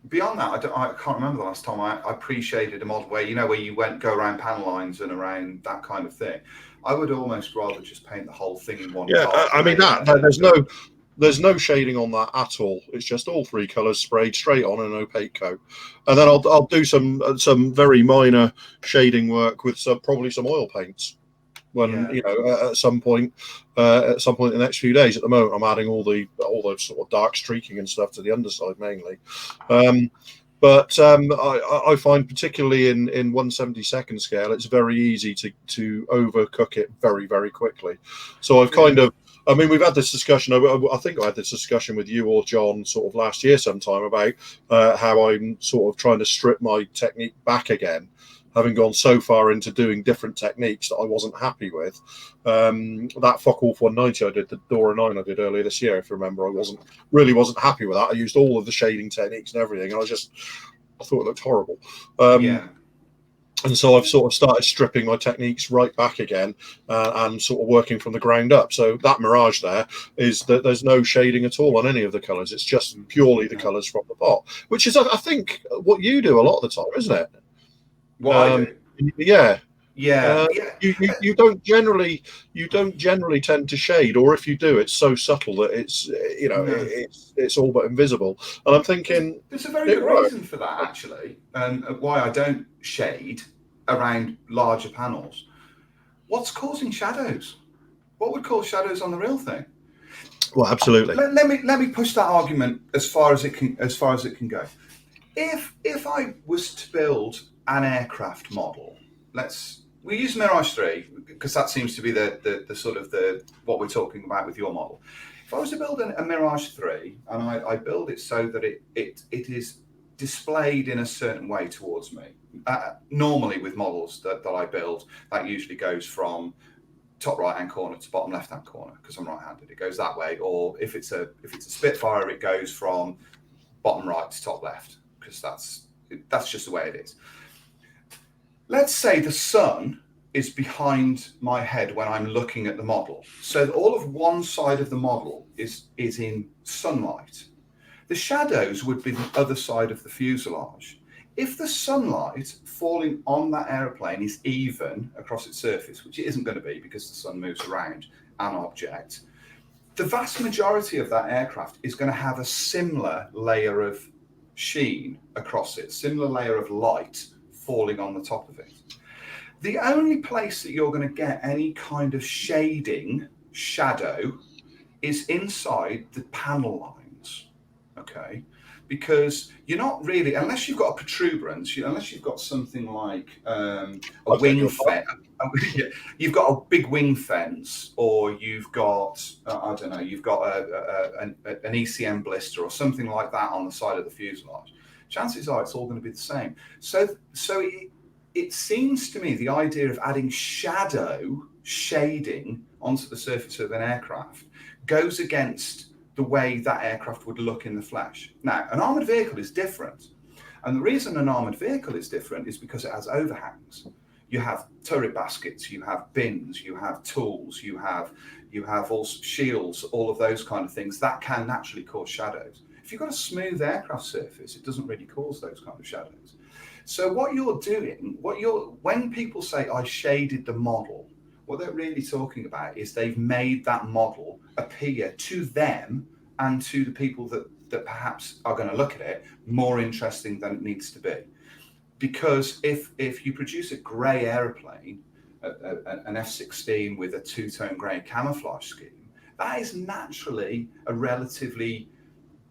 S3: Beyond that, I can't remember the last time I pre-shaded a model where you go around panel lines and around that kind of thing. I would almost rather just paint the whole thing in one.
S2: I mean there's no shading on that at all. It's just all 3 colours sprayed straight on an opaque coat, and then I'll do some very minor shading work with probably some oil paints. At some point in the next few days. At the moment, I'm adding all those sort of dark streaking and stuff to the underside mainly. But I find particularly in 1/72nd scale, it's very easy to overcook it very, very quickly. So I've we've had this discussion. I think I had this discussion with you or John sort of last year sometime about how I'm sort of trying to strip my technique back again, having gone so far into doing different techniques that I wasn't happy with. That Focke-Wulf 190 I did, the Dora 9 I did earlier this year, if you remember, I wasn't happy with that. I used all of the shading techniques and everything, and I thought it looked horrible. And so I've sort of started stripping my techniques right back again and sort of working from the ground up. So that Mirage there is that there's no shading at all on any of the colours. It's just purely the colours from the pot, which is, I think, what you do a lot of the time, isn't it?
S3: What I do?
S2: You don't generally tend to shade, or if you do, it's so subtle that it's all but invisible. And I'm thinking
S3: there's a very good reason for that, actually, and why I don't shade around larger panels. What's causing shadows? What would cause shadows on the real thing?
S2: Well, absolutely.
S3: Let me push that argument as far as it can go. If I was to build an aircraft model, we use Mirage 3 because that seems to be the sort of what we're talking about with your model. If I was to build a Mirage 3 and I build it so that it is displayed in a certain way towards me, normally with models that I build, that usually goes from top right hand corner to bottom left hand corner, because I'm right handed, it goes that way. Or if it's a Spitfire, it goes from bottom right to top left, because that's just the way it is. Let's say the sun is behind my head when I'm looking at the model. So all of one side of the model is in sunlight. The shadows would be the other side of the fuselage. if the sunlight falling on that aeroplane is even across its surface, which it isn't going to be because the sun moves around an object, the vast majority of that aircraft is going to have a similar layer of sheen across it, similar layer of light falling on the top of it. The only place that you're going to get any kind of shading, shadow, is inside the panel lines, okay? Because you're not really, unless you've got a protuberance, unless you've got something like a wing fence, you've got a big wing fence, or you've got, I don't know, you've got an ECM blister or something like that on the side of the fuselage. Chances are it's all going to be the same. So it seems to me the idea of adding shading onto the surface of an aircraft goes against the way that aircraft would look in the flesh. Now, an armoured vehicle is different. And the reason an armoured vehicle is different is because it has overhangs. You have turret baskets, you have bins, you have tools, you have all shields, all of those kind of things that can naturally cause shadows. If you've got a smooth aircraft surface, it doesn't really cause those kind of shadows. So what you're doing, when people say I shaded the model, what they're really talking about is they've made that model appear to them and to the people that perhaps are going to look at it more interesting than it needs to be. Because if you produce a grey aeroplane, an F-16 with a two-tone grey camouflage scheme, that is naturally a relatively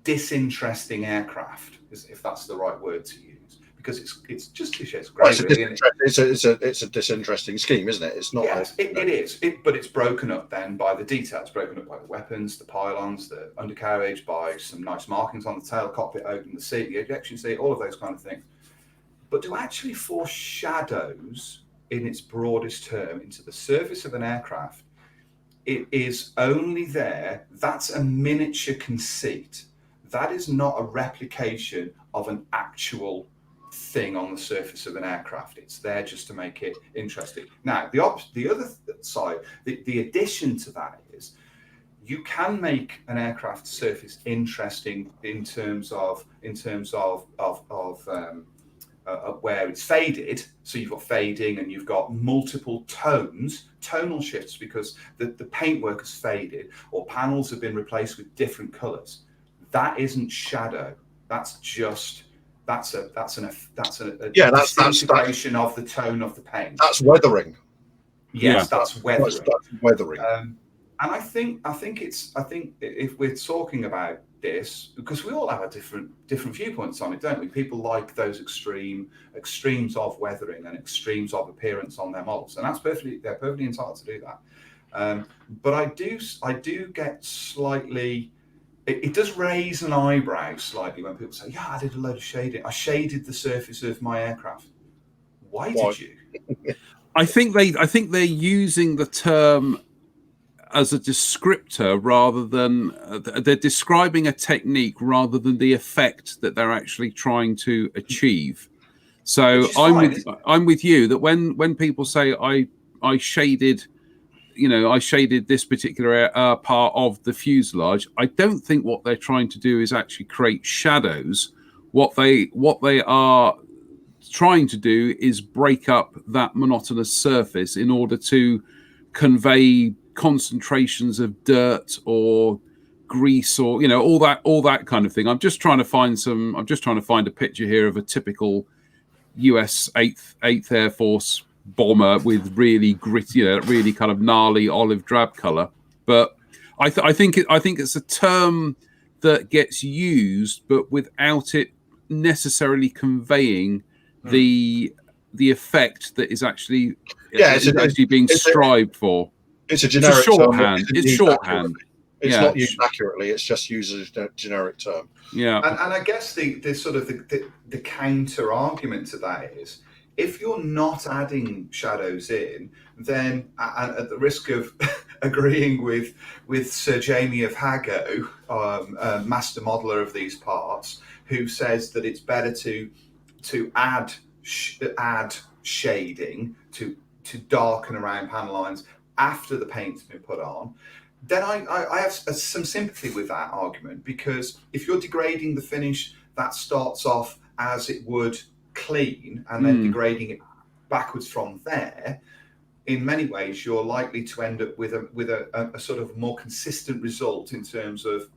S3: disinteresting aircraft, if that's the right word to use. Because it's just cliche. It's great.
S2: It's a disinteresting scheme, isn't it? It's not.
S3: Yes, it is. But it's broken up then by the details. It's broken up by the weapons, the pylons, the undercarriage, by some nice markings on the tail, cockpit open, the seat, the ejection seat, all of those kind of things. But to actually force shadows in its broadest term into the surface of an aircraft, it is only there. That's a miniature conceit. That is not a replication of an actual thing on the surface of an aircraft. It's there just to make it interesting. Now, the other side, the addition to that is you can make an aircraft surface interesting in terms of where it's faded. So you've got fading and you've got multiple tonal shifts because the paintwork has faded or panels have been replaced with different colors. That isn't shadow. That's just that's a disintegration of the tone of the paint.
S2: That's weathering.
S3: Yes, that's weathering.
S2: That's weathering.
S3: And I think if we're talking about this, because we all have a different viewpoints on it, don't we? People like those extremes of weathering and extremes of appearance on their models, and they're perfectly entitled to do that. But I do get slightly. It does raise an eyebrow slightly when people say, "Yeah, I did a load of shading. I shaded the surface of my aircraft." Why did you?
S1: I think they're using the term as a descriptor rather than they're describing a technique rather than the effect that they're actually trying to achieve. So I'm with you that when people say I shaded. I shaded this particular part of the fuselage. I don't think what they're trying to do is actually create shadows. What they are trying to do is break up that monotonous surface in order to convey concentrations of dirt or grease or all that kind of thing. I'm just trying to find a picture here of a typical US 8th Air Force bomber with really gritty, really kind of gnarly olive drab color. But I think it's a term that gets used, but without it necessarily conveying the effect that is actually being strived for.
S2: It's a generic
S1: shorthand.
S2: Term.
S1: It's shorthand.
S2: It's not used accurately. It's just used as a generic term.
S1: Yeah,
S3: and I guess the sort of the counter argument to that is, if you're not adding shadows in, then at the risk of agreeing with Sir Jamie of Hago, master modeler of these parts, who says that it's better to add shading to darken around panel lines after the paint's been put on, then I have some sympathy with that argument, because if you're degrading the finish, that starts off as it would clean and then degrading it backwards from there, in many ways you're likely to end up with a sort of more consistent result in terms of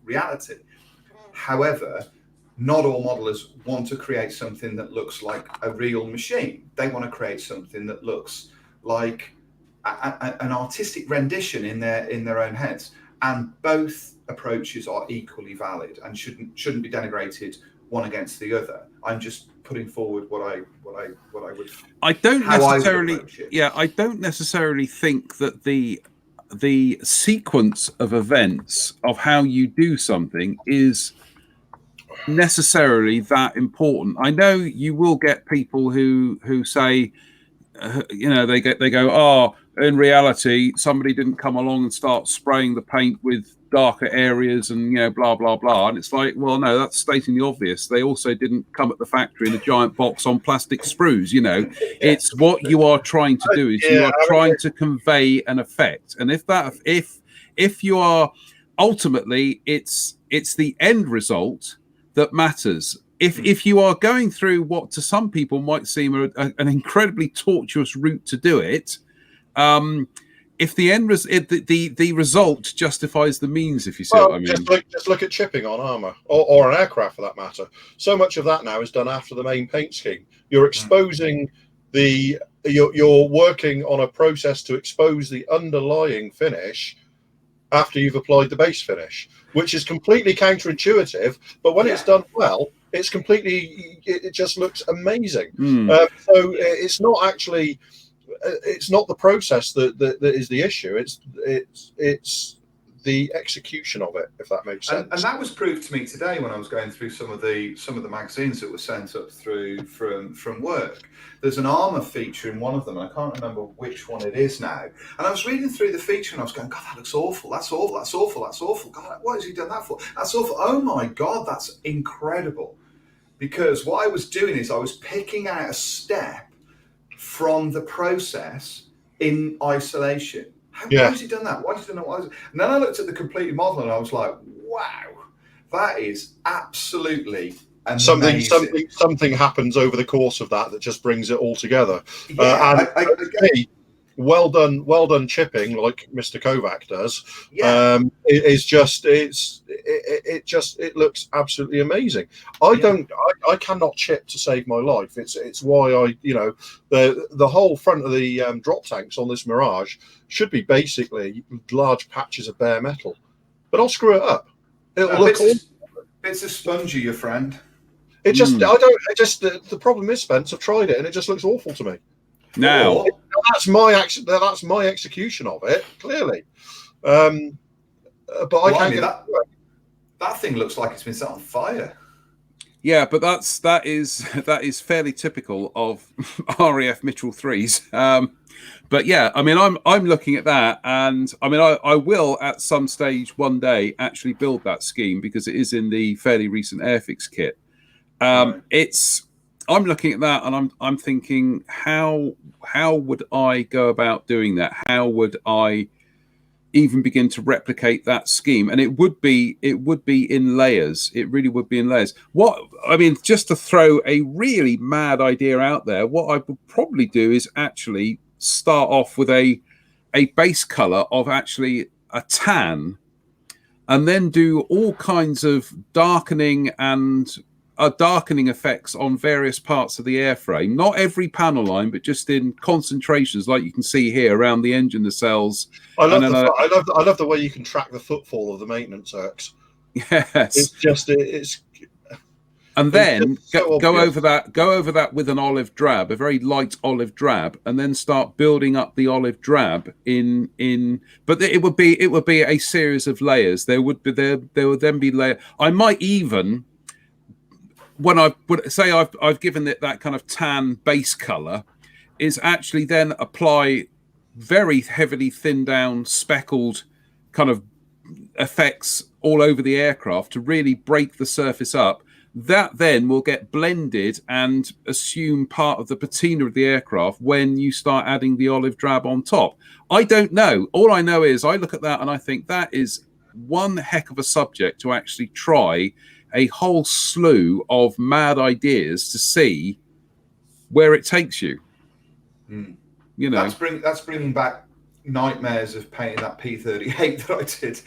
S3: reality. However, not all modelers want to create something that looks like a real machine. They want to create something that looks like an artistic rendition in their own heads. And both approaches are equally valid and shouldn't be denigrated one against the other. I'm just putting forward what I would.
S1: I don't necessarily think that the sequence of events of how you do something is necessarily that important. I know you will get people who say, they go, oh, in reality, somebody didn't come along and start spraying the paint with darker areas and blah blah blah. And it's like, well, no, that's stating the obvious. They also didn't come at the factory in a giant box on plastic sprues. It's what you are trying to do is you are trying to convey an effect. And if you are ultimately, it's the end result that matters. If you are going through what to some people might seem an incredibly tortuous route to do it, if the result justifies the means, if you see what I mean.
S2: Just look at chipping on armour or an aircraft for that matter. So much of that now is done after the main paint scheme. You're exposing you're working on a process to expose the underlying finish after you've applied the base finish, which is completely counterintuitive. But when it's done well, it just looks amazing. So it's not actually. It's not the process that is the issue. It's the execution of it, if that makes sense.
S3: And that was proved to me today when I was going through some of the magazines that were sent up through from work. There's an armor feature in one of them, and I can't remember which one it is now. And I was reading through the feature, and I was going, God, that looks awful. That's awful. That's awful. That's awful. God, what has he done that for? That's awful. Oh my God, that's incredible. Because what I was doing is I was picking out a step from the process in isolation. Why has he done that? Why has he done that? And then I looked at the completed model and I was like, wow, that is absolutely amazing.
S2: Something happens over the course of that just brings it all together. Well done chipping like Mr. Kovac does. It looks absolutely amazing. I cannot chip to save my life. It's why the whole front of the drop tanks on this Mirage should be basically large patches of bare metal, but I'll screw it up. It'll look
S3: it's a spongy, your friend.
S2: The problem is, Spence, I've tried it and it just looks awful to me.
S1: Now
S2: that's my execution of it, clearly. But I can't get
S3: that thing looks like it's been set on fire.
S1: Yeah, but that is fairly typical of RAF Mitchell 3s. But yeah, I mean, I'm looking at that, and I mean, I will at some stage one day actually build that scheme because it is in the fairly recent Airfix kit. I'm looking at that and I'm thinking, how would I go about doing that? How would I even begin to replicate that scheme? And it would be in layers. It really would be in layers. Just to throw a really mad idea out there, what I would probably do is actually start off with a base color of actually a tan, and then do all kinds of darkening effects on various parts of the airframe. Not every panel line, but just in concentrations, like you can see here around the engine ncells.
S2: I love the way you can track the footfall of the maintenance ergs.
S1: Yes,
S2: it's
S1: and then go over that with an olive drab, a very light olive drab, and then start building up the olive drab in. But it would be a series of layers. There would then be layer. I might even, when I would say I've given it that kind of tan base color, is actually then apply very heavily thinned down speckled kind of effects all over the aircraft to really break the surface up. That then will get blended and assume part of the patina of the aircraft when you start adding the olive drab on top. I don't know. All I know is I look at that and I think that is one heck of a subject to actually try a whole slew of mad ideas to see where it takes you. You know,
S3: that's bringing back nightmares of painting that P38 that I did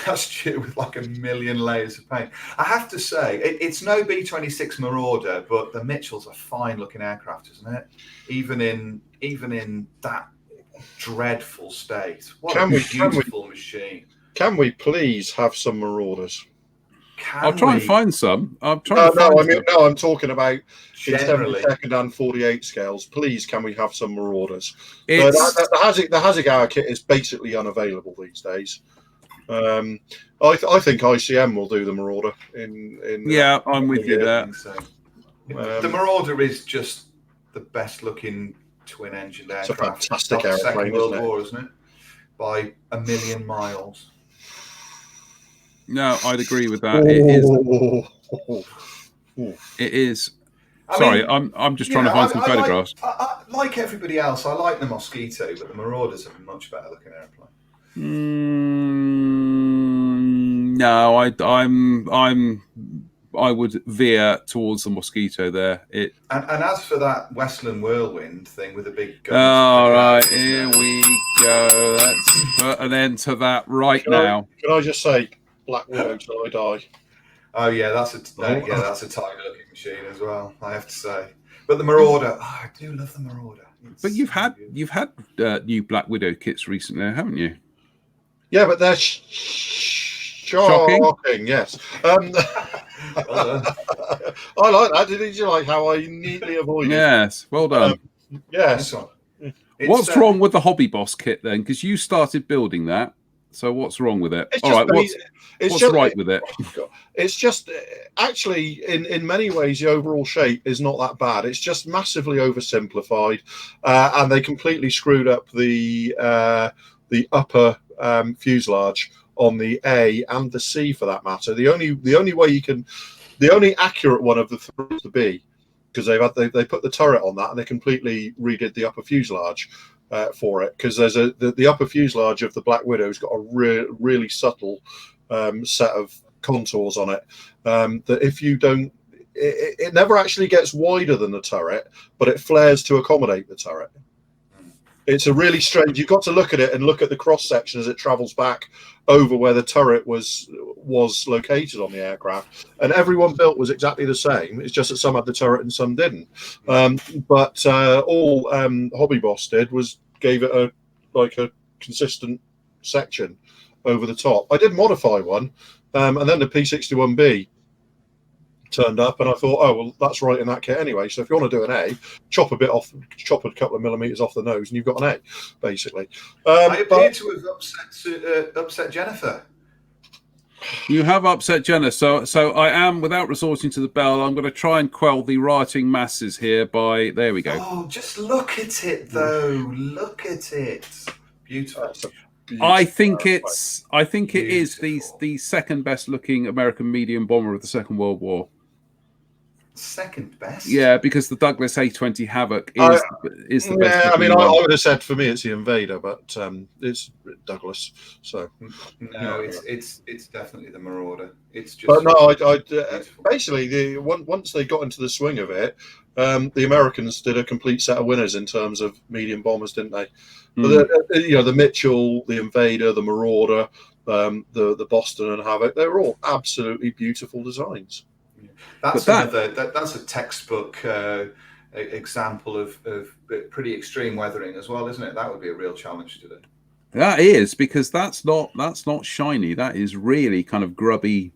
S3: last year with like a million layers of paint. I have to say, it's no B-26 Marauder, but the Mitchell's a fine looking aircraft, isn't it? Even in that dreadful state. What a beautiful machine.
S2: Can we please have some Marauders?
S1: I'll try and find some. I'm talking about
S3: generally
S2: in 72nd and 48 scales. Please, can we have some Marauders? The Hasegawa kit is basically unavailable these days. I think ICM will do the Marauder.
S1: I'm with you there.
S3: So. The Marauder is just the best looking twin-engined aircraft.
S2: It's a fantastic airplane,
S3: Second World War, isn't it? By a million miles.
S1: No, I'd agree with that. It is. I'm just trying to find some photographs.
S3: Like everybody else, I like the Mosquito, but the Marauder's a much better looking airplane.
S1: No, I would veer towards the Mosquito there. And
S3: as for that Westland Whirlwind thing with the big guns.
S1: All right, here we go. Let's put an end to that now.
S2: Can I just say, Black Widow till I die?
S3: Oh yeah, that's a tidy looking machine as well, I have to say. But the Marauder, I do love the Marauder.
S1: But you've had new Black Widow kits recently, haven't you?
S2: Yeah, but they're shocking. Yes. I like that. Did you like how I neatly avoided?
S1: Yes, well done.
S2: Yes.
S1: What's wrong with the Hobby Boss kit then? Because you started building that. So what's wrong with it? All right, what's right with it?
S2: It's just actually in many ways the overall shape is not that bad. It's just massively oversimplified, and they completely screwed up the upper fuselage on the A and the C for that matter. The only accurate one of the three is the B, because they put the turret on that and they completely redid the upper fuselage for it, because there's the upper fuselage of the Black Widow's got a really subtle set of contours on it that if you don't, it never actually gets wider than the turret, but it flares to accommodate the turret. It's a really strange. You've got to look at it and look at the cross section as it travels back over where the turret was located on the aircraft. And everyone built was exactly the same. It's just that some had the turret and some didn't. But all Hobby Boss did was gave it a consistent section over the top. I did modify one, and then the P61B turned up, and I thought, oh well, that's right in that kit anyway. So if you want to do an A, chop a couple of millimeters off the nose, and you've got an A, basically.
S3: I appear to have upset Jennifer.
S1: You have upset Jenna, so I am, without resorting to the bell, I'm going to try and quell the rioting masses here by, there we go.
S3: Oh, just look at it though. Look at it. Beautiful.
S1: I think it is the second best looking American medium bomber of the Second World War.
S3: Second best?
S1: Yeah, because the Douglas A-20 Havoc is the best.
S2: Yeah, I mean, I would have said for me it's the Invader, but it's Douglas. So
S3: no, it's definitely the Marauder. It's just.
S2: But no, basically once they got into the swing of it, the Americans did a complete set of winners in terms of medium bombers, didn't they? The Mitchell, the Invader, the Marauder, the Boston and Havoc, they were all absolutely beautiful designs.
S3: That's a textbook example of pretty extreme weathering as well, isn't it? That would be a real challenge to do.
S1: That is, because that's not shiny. That is really kind of grubby,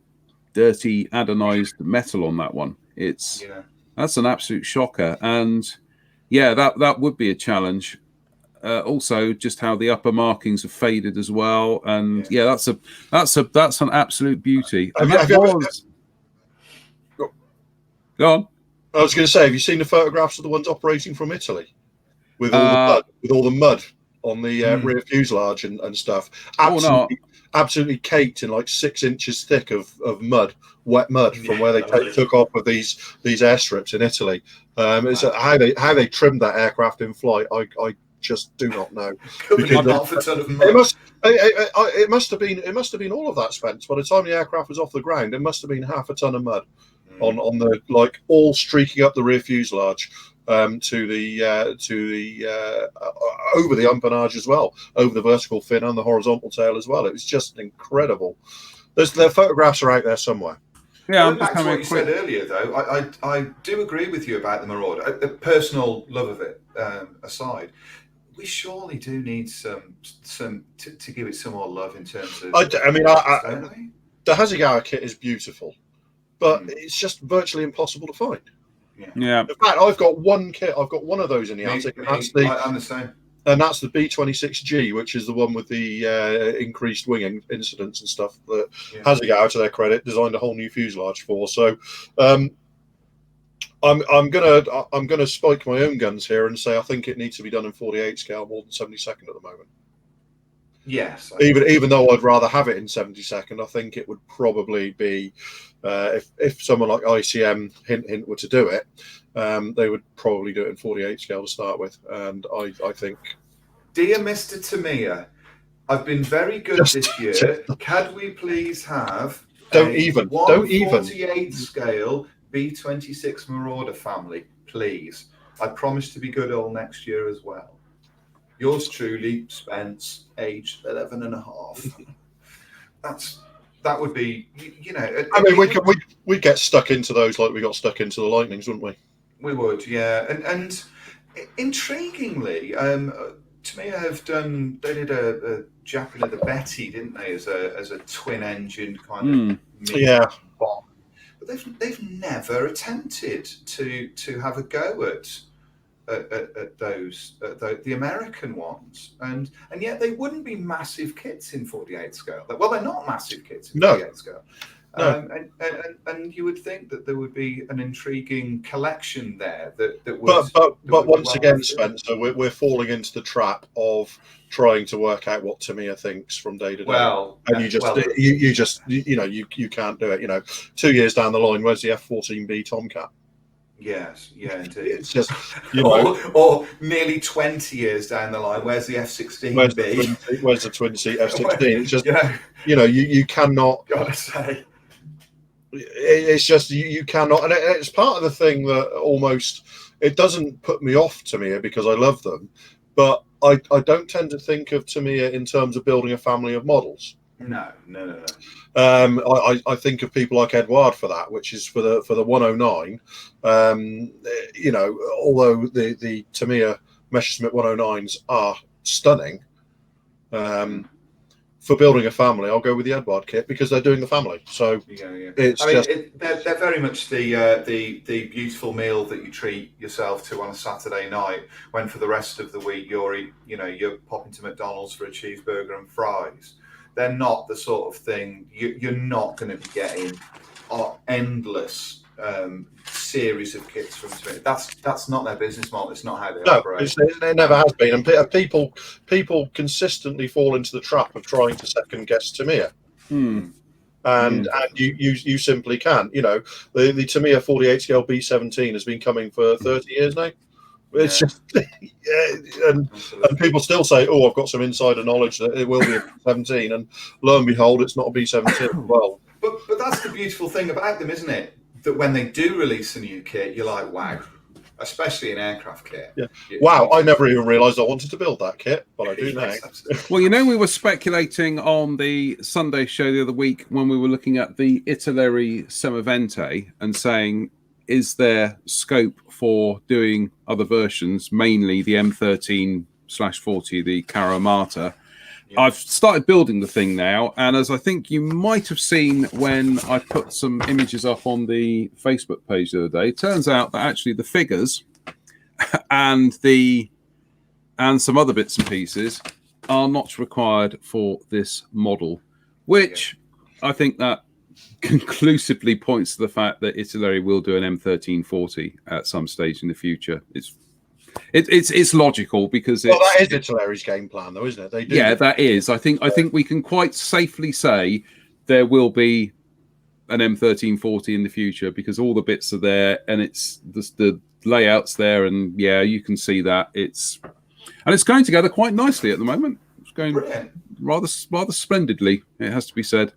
S1: dirty, anodized metal on that one. That's an absolute shocker, and that would be a challenge. Also, just how the upper markings have faded as well, and that's an absolute beauty. And Go on.
S2: I was going to say, have you seen the photographs of the ones operating from Italy with all the mud on the rear fuselage and stuff? Absolutely caked in like 6 inches thick of mud, wet mud from where they took off of these airstrips in Italy. It's how they trimmed that aircraft in flight. I just do not know.
S3: Could be half a ton of mud.
S2: It must have been all of that, Spence. By the time the aircraft was off the ground, it must have been half a ton of mud on the, like, all streaking up the rear fuselage to the over the empennage as well, over the vertical fin and the horizontal tail as well. It was just incredible. Their photographs are out there somewhere.
S1: Yeah,
S3: Going back to what you said earlier, though, I do agree with you about the Marauder. The personal love of it aside, we surely do need some to give it some more love in terms of.
S2: The Hasegawa kit is beautiful, but it's just virtually impossible to find.
S1: Yeah.
S2: In fact, I've got one kit. I've got one of those in the attic.
S3: I'm the same.
S2: And that's the B26G, which is the one with the increased wing incidents and stuff that Hasegawa, to their credit, designed a whole new fuselage for. So I'm gonna spike my own guns here and say I think it needs to be done in 48 scale more than 72nd at the moment.
S3: Yes.
S2: Even though I'd rather have it in 72nd, I think it would probably be if someone like ICM hint were to do it. They would probably do it in 48 scale to start with, and I think.
S3: Dear Mr. Tamiya, I've been very good this year. Can we please have
S2: don't even
S3: 48 scale B26 Marauder family, please? I promise to be good all next year as well. Yours truly, Spence, age 11 and a half. That would be, you know.
S2: I mean, we'd get stuck into those like we got stuck into the Lightnings, wouldn't we?
S3: We would, yeah. And intriguingly, Tamiya they did a Japan of the Betty, didn't they, as a twin engine kind of bomb. But they've never attempted to have a go at those the American ones, and yet they wouldn't be massive kits in 48 scale. Well, they're not massive kits in 48 scale. No. And you would think that there would be an intriguing collection there that would.
S2: But once again, Spencer, we're falling into the trap of trying to work out what Tamiya thinks from day to day.
S3: Well,
S2: and you can't do it. You know, 2 years down the line, where's the F-14B Tomcat?
S3: Yes, yeah, indeed.
S2: It's just, you know,
S3: or nearly 20 years down the line, where's the F-16B?
S2: Where's the twin seat F-16? It's just, you know, you cannot.
S3: Gotta say.
S2: It's just you cannot, and it's part of the thing that almost it doesn't put me off Tamiya because I love them, but I don't tend to think of Tamiya in terms of building a family of models.
S3: No.
S2: I think of people like Edouard for that, which is for the 109. You know, although the Tamiya Messerschmitt 109s are stunning. For building a family, I'll go with the Edouard kit because they're doing the family. So it's
S3: they're very much the beautiful meal that you treat yourself to on a Saturday night when for the rest of the week you're popping to McDonald's for a cheeseburger and fries. They're not the sort of thing you're not going to be getting endless series of kits from Tamiya. That's not their business model. It's not how they operate.
S2: It never has been. And people consistently fall into the trap of trying to second guess Tamiya. And you simply can't. You know, the Tamiya 48 scale B17 has been coming for 30 years now. It's just, and people still say, "Oh, I've got some insider knowledge that it will be a B17," and lo and behold, it's not a B17. Well,
S3: but that's the beautiful thing about them, isn't it? That when they do release a new kit, you're like, "Wow!" Especially an aircraft kit.
S2: Yeah. Wow! I never even realised I wanted to build that kit, but I do now.
S1: Well, you know, we were speculating on the Sunday show the other week when we were looking at the Italeri Semavente and saying, is there scope for doing other versions, mainly the M13/40, the Caramata? Yeah. I've started building the thing now, and as I think you might have seen when I put some images up on the Facebook page the other day, it turns out that actually the figures and some other bits and pieces are not required for this model, which I think that conclusively points to the fact that Italeri will do an M1340 at some stage in the future. It's logical because
S2: that is Italeri's game plan, though, isn't it? They do.
S1: Yeah, that is. I think we can quite safely say there will be an M1340 in the future because all the bits are there and it's the layout's there, and you can see that it's And it's going together quite nicely at the moment. It's going
S3: Brilliant.
S1: rather splendidly, it has to be said.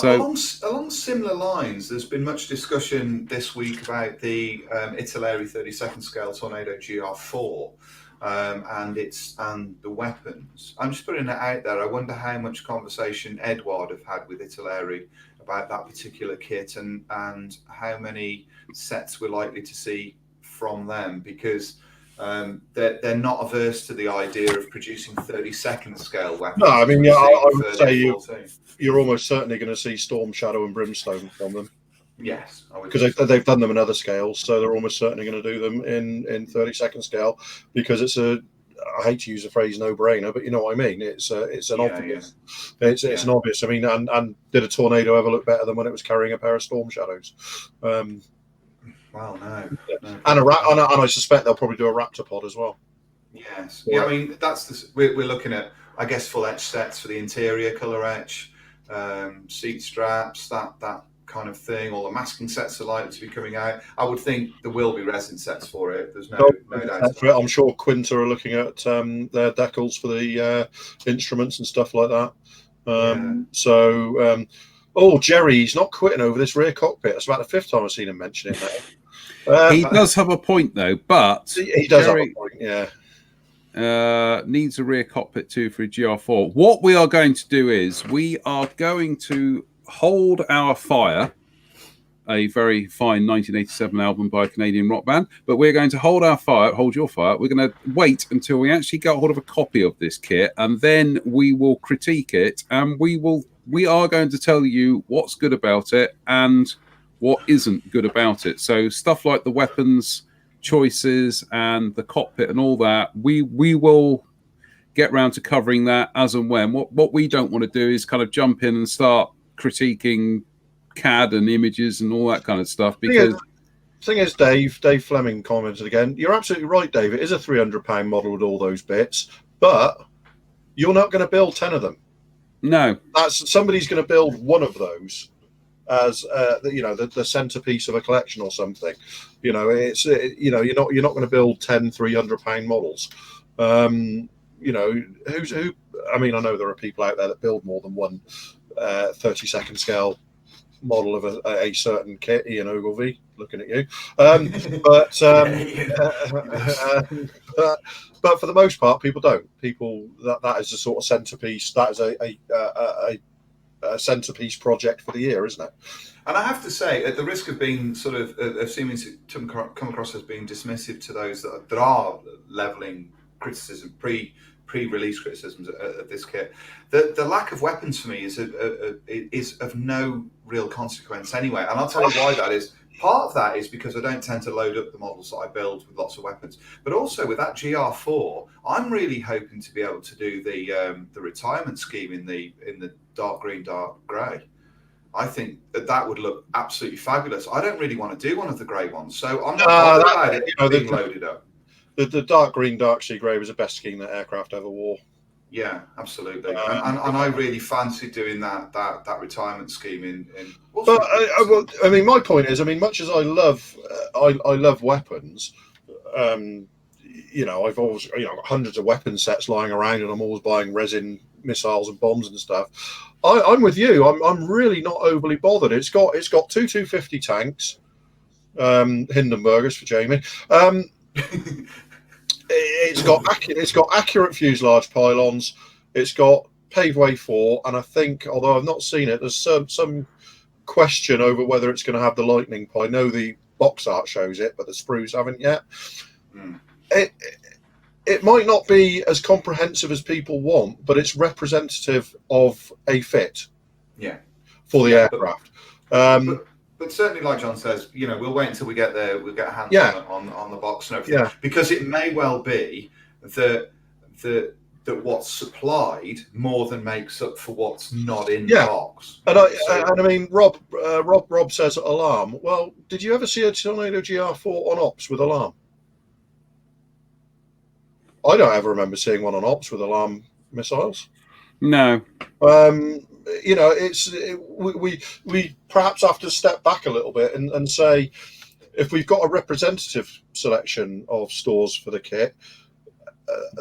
S3: Along similar lines, there's been much discussion this week about the Italeri 32nd scale Tornado GR4 and the weapons. I'm just putting it out there. I wonder how much conversation Edward have had with Italeri about that particular kit and how many sets we're likely to see from them, because they're not averse to the idea of producing 32nd scale weapons.
S2: No, I mean, yeah, I would say you're almost certainly going to see Storm, Shadow, and Brimstone from them.
S3: Yes,
S2: because they've done them in other scales, so they're almost certainly going to do them in 32nd scale, because it's I hate to use the phrase no-brainer, but you know what I mean. It's an obvious. Yeah. It's an obvious. I mean, and did a Tornado ever look better than when it was carrying a pair of Storm Shadows?
S3: Well, no.
S2: And I suspect they'll probably do a Raptor pod as well.
S3: Yes. Yeah. I mean, we're looking at, I guess, full etch sets for the interior, color etch, seat straps, that kind of thing. All the masking sets are likely to be coming out. I would think there will be resin sets for it. There's no doubt.
S2: I'm sure Quinta are looking at their decals for the instruments and stuff like that. So, Jerry's not quitting over this rear cockpit. It's about the 5th time I've seen him mention it now.
S1: He does have a point, though, but
S2: he does have a point, yeah.
S1: Needs a rear cockpit too for a GR4. What we are going to do is we are going to hold our fire, a very fine 1987 album by a Canadian rock band, but we're going to hold your fire. We're going to wait until we actually get hold of a copy of this kit, and then we will critique it, and we are going to tell you what's good about it and what isn't good about it. So stuff like the weapons choices and the cockpit and all that, we will get round to covering that as and when. What we don't want to do is kind of jump in and start critiquing CAD and images and all that kind of stuff, because
S2: thing is, Dave Fleming commented again, you're absolutely right, Dave, it is a £300 model with all those bits, but you're not going to build 10 of them.
S1: No,
S2: somebody's going to build one of those as the centerpiece of a collection or something. You're not going to build 10 £300 models. Who? I mean, I know there are people out there that build more than one 32nd scale model of a certain kit. Ian Ogilvy, looking at you. But for the most part, people don't. That is a sort of centerpiece. That is a centerpiece project for the year, isn't it?
S3: And I have to say, at the risk of being sort of seeming to come across as being dismissive to those that are levelling criticism, pre-release criticisms of this kit, the lack of weapons for me is of no real consequence anyway. And I'll tell you why that is. Part of that is because I don't tend to load up the models that I build with lots of weapons, but also with that GR4, I'm really hoping to be able to do the retirement scheme in the dark green, dark grey. I think that would look absolutely fabulous. I don't really want to do one of the grey ones, so I'm not bothered about it being loaded up.
S2: The dark green, dark sea grey was the best scheme that aircraft ever wore.
S3: Yeah, absolutely. And I really fancy doing that retirement scheme in. But
S2: I mean, my point is, I mean, much as I love weapons, I've always got hundreds of weapon sets lying around, and I'm always buying resin missiles and bombs and stuff. I'm with you. I'm really not overly bothered. It's got two 250 tanks, Hindenburgers for Jamie. It's got accurate fuselage pylons. It's got paveway 4, and I think, although I've not seen it, there's some question over whether it's going to have the lightning pod. I know the box art shows it, but the sprues haven't yet. It might not be as comprehensive as people want, but it's representative of a fit.
S3: Yeah.
S2: For the aircraft.
S3: But certainly, like John says, we'll wait until we get there. We'll get a hands on the box and everything. Yeah. Because it may well be that what's supplied more than makes up for what's not in the box.
S2: And I mean, Rob says alarm. Well, did you ever see a Tornado GR4 on ops with alarm? I don't ever remember seeing one on ops with alarm missiles.
S1: No.
S2: We perhaps have to step back a little bit and say, if we've got a representative selection of stores for the kit,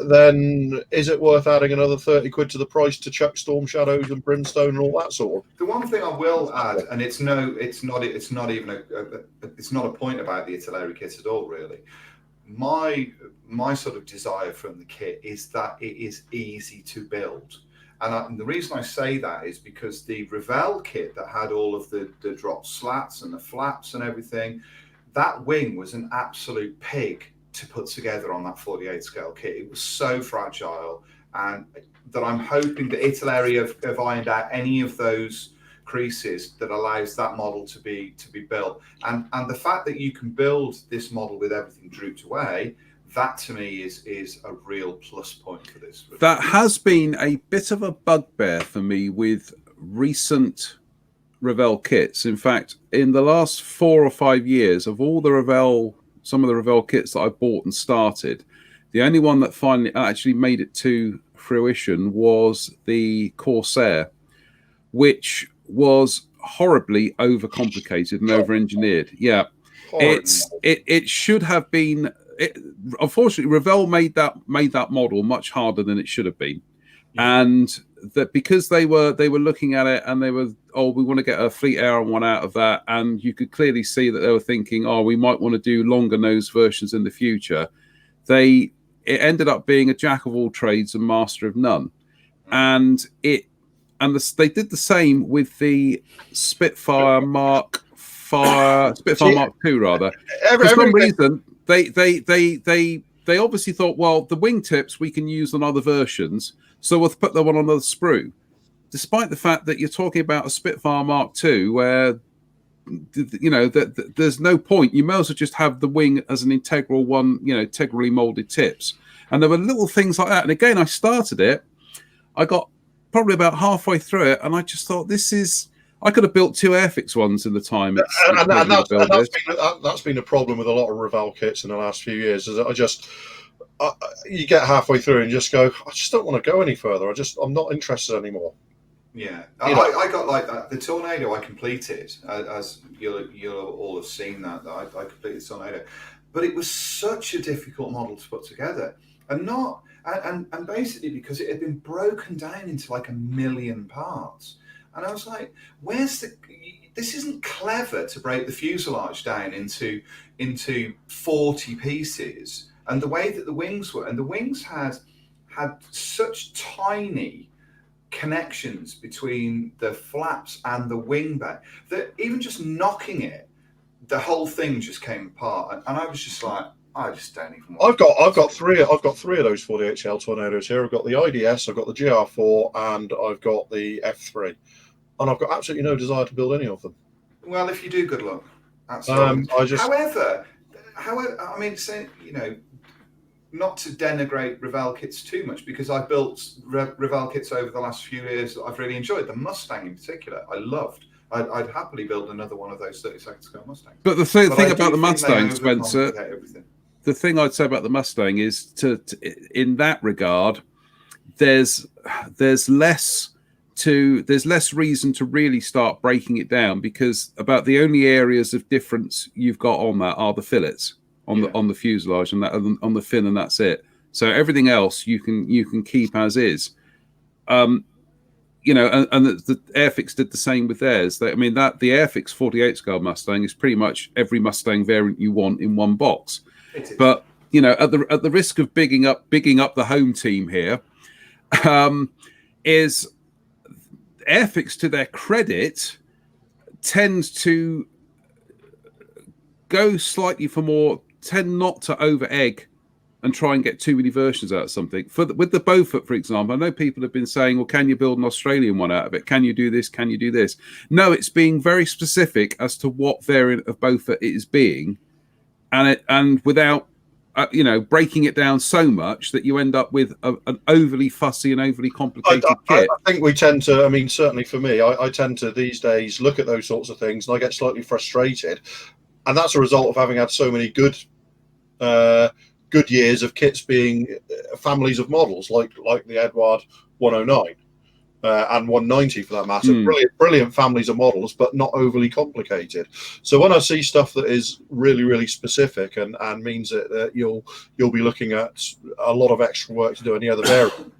S2: then is it worth adding another 30 quid to the price to chuck Storm Shadows and Brimstone and all that sort of?
S3: The one thing I will add, and it's not even it's not a point about the Italeri kit at all, really. My sort of desire from the kit is that it is easy to build. And the reason I say that is because the Revell kit that had all of the drop slats and the flaps and everything, that wing was an absolute pig to put together on that 48 scale kit. It was so fragile, and that I'm hoping that Italeri have ironed out any of those creases that allows that model to be built. And the fact that you can build this model with everything drooped away, that to me is a real plus point for this.
S1: That has been a bit of a bugbear for me with recent Revell kits. In fact, in the last 4 or 5 years, of all the some of the Revell kits that I bought and started, the only one that finally actually made it to fruition was the Corsair, which was horribly overcomplicated and over-engineered. Yeah, it should have been. Unfortunately, Revell made that model much harder than it should have been, and that because they were looking at it and they were, we want to get a Fleet Air one out of that, and you could clearly see that they were thinking, we might want to do longer nose versions in the future. It ended up being a jack of all trades and master of none, and they did the same with the Spitfire Mark II rather. For some reason, they obviously thought, well, the wingtips we can use on other versions, so we'll put them on another sprue. Despite the fact that you're talking about a Spitfire Mark II, where there's no point. You may as well just have the wing as an integral one, integrally molded tips. And there were little things like that. And again, I started it. I got probably about halfway through it, and I just thought, I could have built 2 Airfix ones in the time.
S2: That's been a problem with a lot of Revell kits in the last few years. Is that you get halfway through and just go, I just don't want to go any further. I'm not interested anymore.
S3: Yeah, I got like that. The Tornado I completed, as you'll all have seen that I completed the Tornado, but it was such a difficult model to put together, and basically because it had been broken down into like 1 million parts. And I was like, this isn't clever to break the fuselage down into 40 pieces. And the way that the wings were, and the wings had such tiny connections between the flaps and the wing back that even just knocking it, the whole thing just came apart. And I was just like, I just don't even want
S2: I've got three of those 48 Tornadoes here. I've got the IDS, I've got the GR4, and I've got the F3. And I've got absolutely no desire to build any of them.
S3: Well, if you do, good luck. Absolutely. However, I mean, not to denigrate Revell kits too much, because I've built Revell kits over the last few years that I've really enjoyed. The Mustang in particular, I loved. I'd happily build another one of those 32nd scale Mustangs.
S1: But the thing about the Mustang, Spencer, the thing I'd say about the Mustang is in that regard, there's less reason to really start breaking it down, because about the only areas of difference you've got on that are the fillets on the fuselage and that on the fin, and that's it. So everything else you can keep as is. And the Airfix did the same with theirs. The Airfix 48 scale Mustang is pretty much every Mustang variant you want in one box. But at the risk of bigging up the home team here, is Airfix, to their credit, tends to go slightly for more, tend not to over egg and try and get too many versions out of something. With the Beaufort, for example, I know people have been saying, well, can you build an Australian one out of it? Can you do this? Can you do this? No, it's being very specific as to what variant of Beaufort it is being, and without breaking it down so much that you end up with an overly fussy and overly complicated kit.
S2: I think we tend to, certainly for me, I tend to these days look at those sorts of things and I get slightly frustrated. And that's a result of having had so many good years of kits being families of models, like the Edward 109. and 190 for that matter. Brilliant families of models, but not overly complicated. So when I see stuff that is really, really specific and means that you'll be looking at a lot of extra work to do any other variant,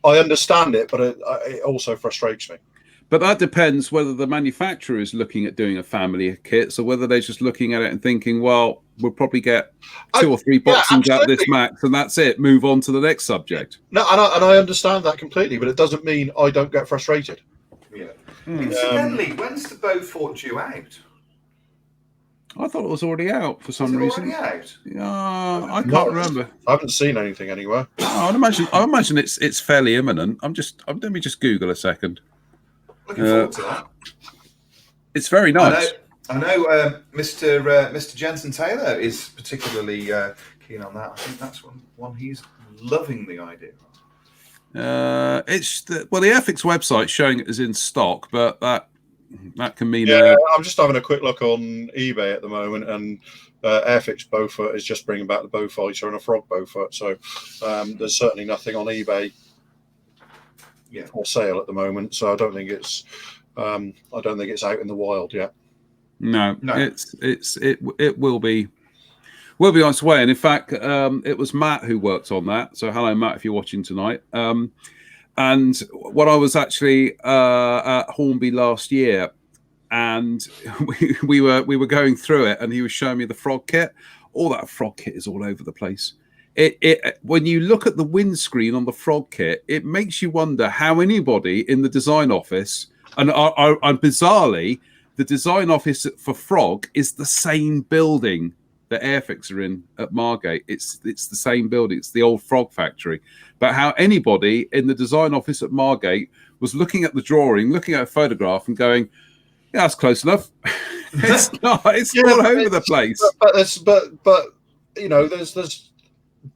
S2: I understand it, but it also frustrates me.
S1: But that depends whether the manufacturer is looking at doing a family of kits or whether they're just looking at it and thinking, well, we'll probably get 2 or 3 boxings out this max and that's it. Move on to the next subject.
S2: No, and I understand that completely, but it doesn't mean I don't get frustrated.
S3: Yeah. Incidentally, when's the Beaufort due out?
S1: I thought it was already out for some reason.
S3: Already out?
S1: I can't remember.
S2: I haven't seen anything anywhere.
S1: I imagine it's fairly imminent. Let me just Google a second.
S3: Looking forward to that.
S1: It's very nice.
S3: I know Mr. Jensen Taylor is particularly keen on that. I think that's one he's loving the idea of.
S1: The Airfix website showing it is in stock, but that can mean.
S2: I'm just having a quick look on eBay at the moment, and Airfix Beaufort is just bringing back the Beaufighter and a Frog Beaufort. So there's certainly nothing on eBay for sale at the moment. So I don't think it's out in the wild yet. No.
S1: It will be on its way. And in fact, it was Matt who worked on that. So hello, Matt, if you're watching tonight. And when I was actually at Hornby last year, and we were going through it, and he was showing me the Frog kit. All that Frog kit is all over the place. It when you look at the windscreen on the Frog kit, it makes you wonder how anybody in the design office, and bizarrely, the design office for Frog is the same building that Airfix are in at Margate. It's the same building. It's the old Frog factory. But how anybody in the design office at Margate was looking at the drawing, looking at a photograph and going, yeah, that's close enough. It's not. It's all over the place.
S2: But you know, there's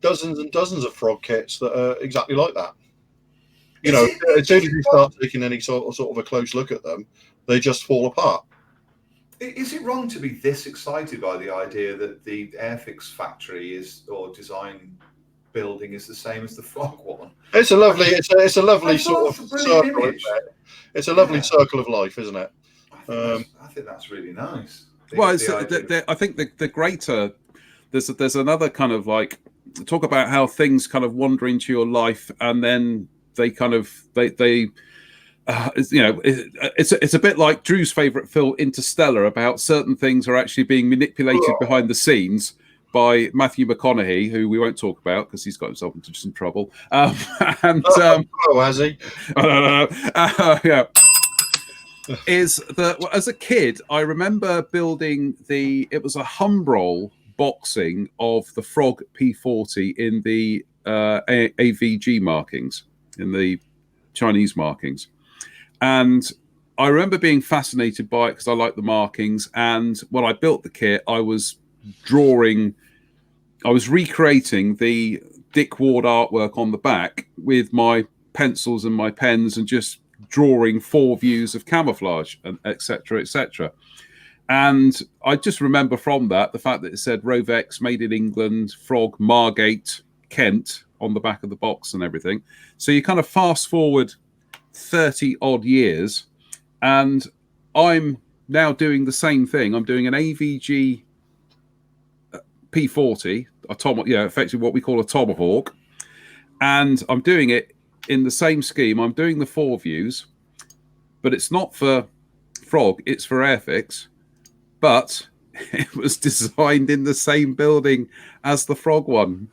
S2: dozens and dozens of Frog kits that are exactly like that. You know, as soon as you start taking any sort of a close look at them, they just fall apart.
S3: Is it wrong to be this excited by the idea that the Airfix factory or design building is the same as the Frog one?
S2: It's a lovely, it's a lovely sort of circle. Isn't it? It's a lovely circle of life, isn't it?
S3: I think that's really nice.
S1: Well, I think the greater there's another kind of like talk about how things kind of wander into your life and then they kind of you know, it's a bit like Drew's favourite film Interstellar, about certain things are actually being manipulated behind the scenes by Matthew McConaughey, who we won't talk about because he's got himself into some trouble.
S2: Has he?
S1: Yeah. Is that as a kid, I remember building it was a Humbrol boxing of the Frog P40 in the AVG markings, in the Chinese markings. And I remember being fascinated by it because I like the markings. And when I built the kit, I was recreating the Dick Ward artwork on the back with my pencils and my pens and just drawing 4 views of camouflage, and et cetera, And I just remember from that the fact that it said Rovex, made in England, Frog, Margate, Kent on the back of the box and everything. So you kind of fast forward 30 odd years, and I'm now doing the same thing. I'm doing an AVG P40, effectively what we call a Tomahawk, and I'm doing it in the same scheme. I'm doing the 4 views, but it's not for Frog, it's for Airfix, but it was designed in the same building as the Frog one,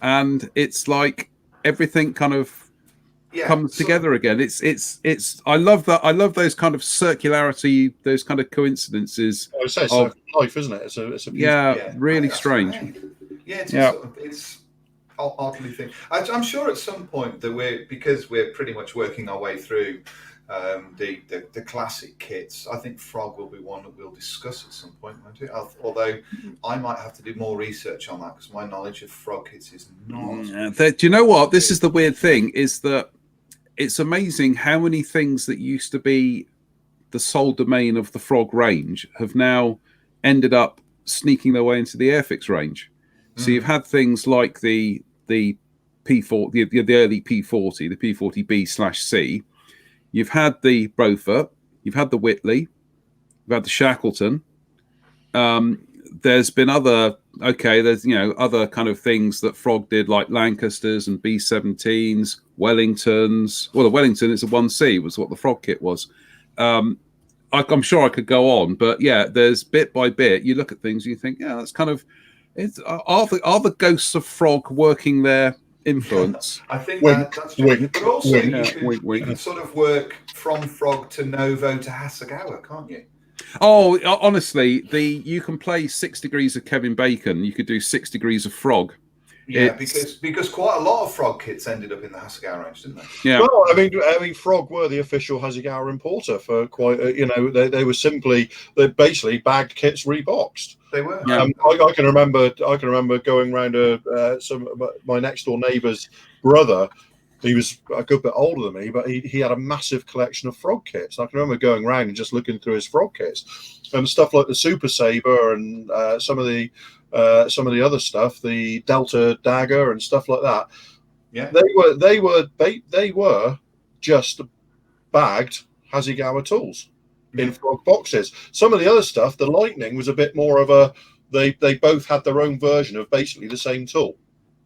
S1: and it's like everything kind of comes together again. It's I love that. I love those kind of circularity, those kind of coincidences.
S2: I would say it's of life, isn't it? It's a
S1: really strange.
S3: It's oddly thing. I'm sure at some point that because we're pretty much working our way through the classic kits. I think Frog will be one that we'll discuss at some point, won't it? Although I might have to do more research on that because my knowledge of Frog kits is not.
S1: Do you know what? This is the weird thing: is that it's amazing how many things that used to be the sole domain of the Frog range have now ended up sneaking their way into the Airfix range. So you've had things like the P40, the early P40, the P40B/C. You've had the Beaufort, you've had the Whitley, you've had the Shackleton. There's been other other kind of things that Frog did, like Lancasters and B-17s, Wellingtons. Well, the Wellington is a 1C, was what the Frog kit was. I'm sure I could go on, but yeah, there's bit by bit. You look at things, and you think, yeah, that's kind of. Are the ghosts of Frog working their influence?
S3: I think
S2: Wink,
S3: that's true.
S2: wink,
S3: But also,
S2: wink.
S3: you can sort of work from Frog to Novo to Hasegawa, can't you?
S1: Oh, honestly, you can play 6 degrees of Kevin Bacon. You could do 6 degrees of Frog.
S3: Yeah, because quite a lot of Frog kits ended up in the Hasegawa range, didn't they?
S1: Yeah.
S2: Well, I mean, Frog were the official Hasegawa importer for quite. They were they basically bagged kits reboxed.
S3: They were.
S1: Yeah.
S2: I can remember going around my next door neighbour's brother. He was a good bit older than me, but he had a massive collection of Frog kits. I can remember going around and just looking through his Frog kits and stuff like the Super Saber and some of the other stuff, the Delta Dagger and stuff like that.
S3: Yeah,
S2: they were just bagged Hasegawa tools in Frog boxes. Some of the other stuff, the Lightning was a bit more of a. They both had their own version of basically the same tool.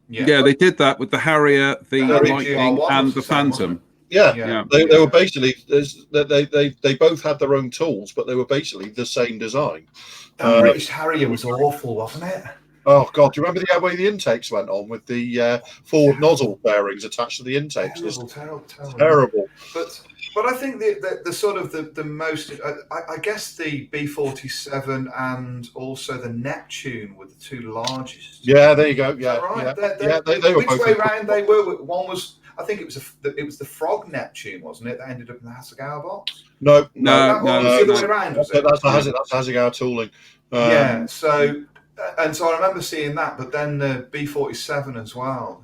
S1: Yeah, they did that with the Harrier, the Lightning,
S3: GR1
S1: and
S3: was
S1: the
S3: the same,
S1: Phantom.
S2: Yeah. They were basically they both had their own tools, but they were basically the same design.
S3: That British Harrier was awful, wasn't it?
S2: Oh God, do you remember the way the intakes went on with the forward nozzle bearings attached to the intakes? Terrible.
S3: But I think the sort of the most I guess the B-47 and also the Neptune were the two largest.
S2: Yeah, there you go. Yeah,
S3: right.
S2: They were
S3: which
S2: both
S3: way round they were? One was, I think it was the Frog Neptune, wasn't it? That ended up in the Hasegawa box.
S2: No.
S3: It was the other way around. Was it?
S2: That's Hasegawa tooling.
S3: Yeah. So I remember seeing that, but then the B-47 as well.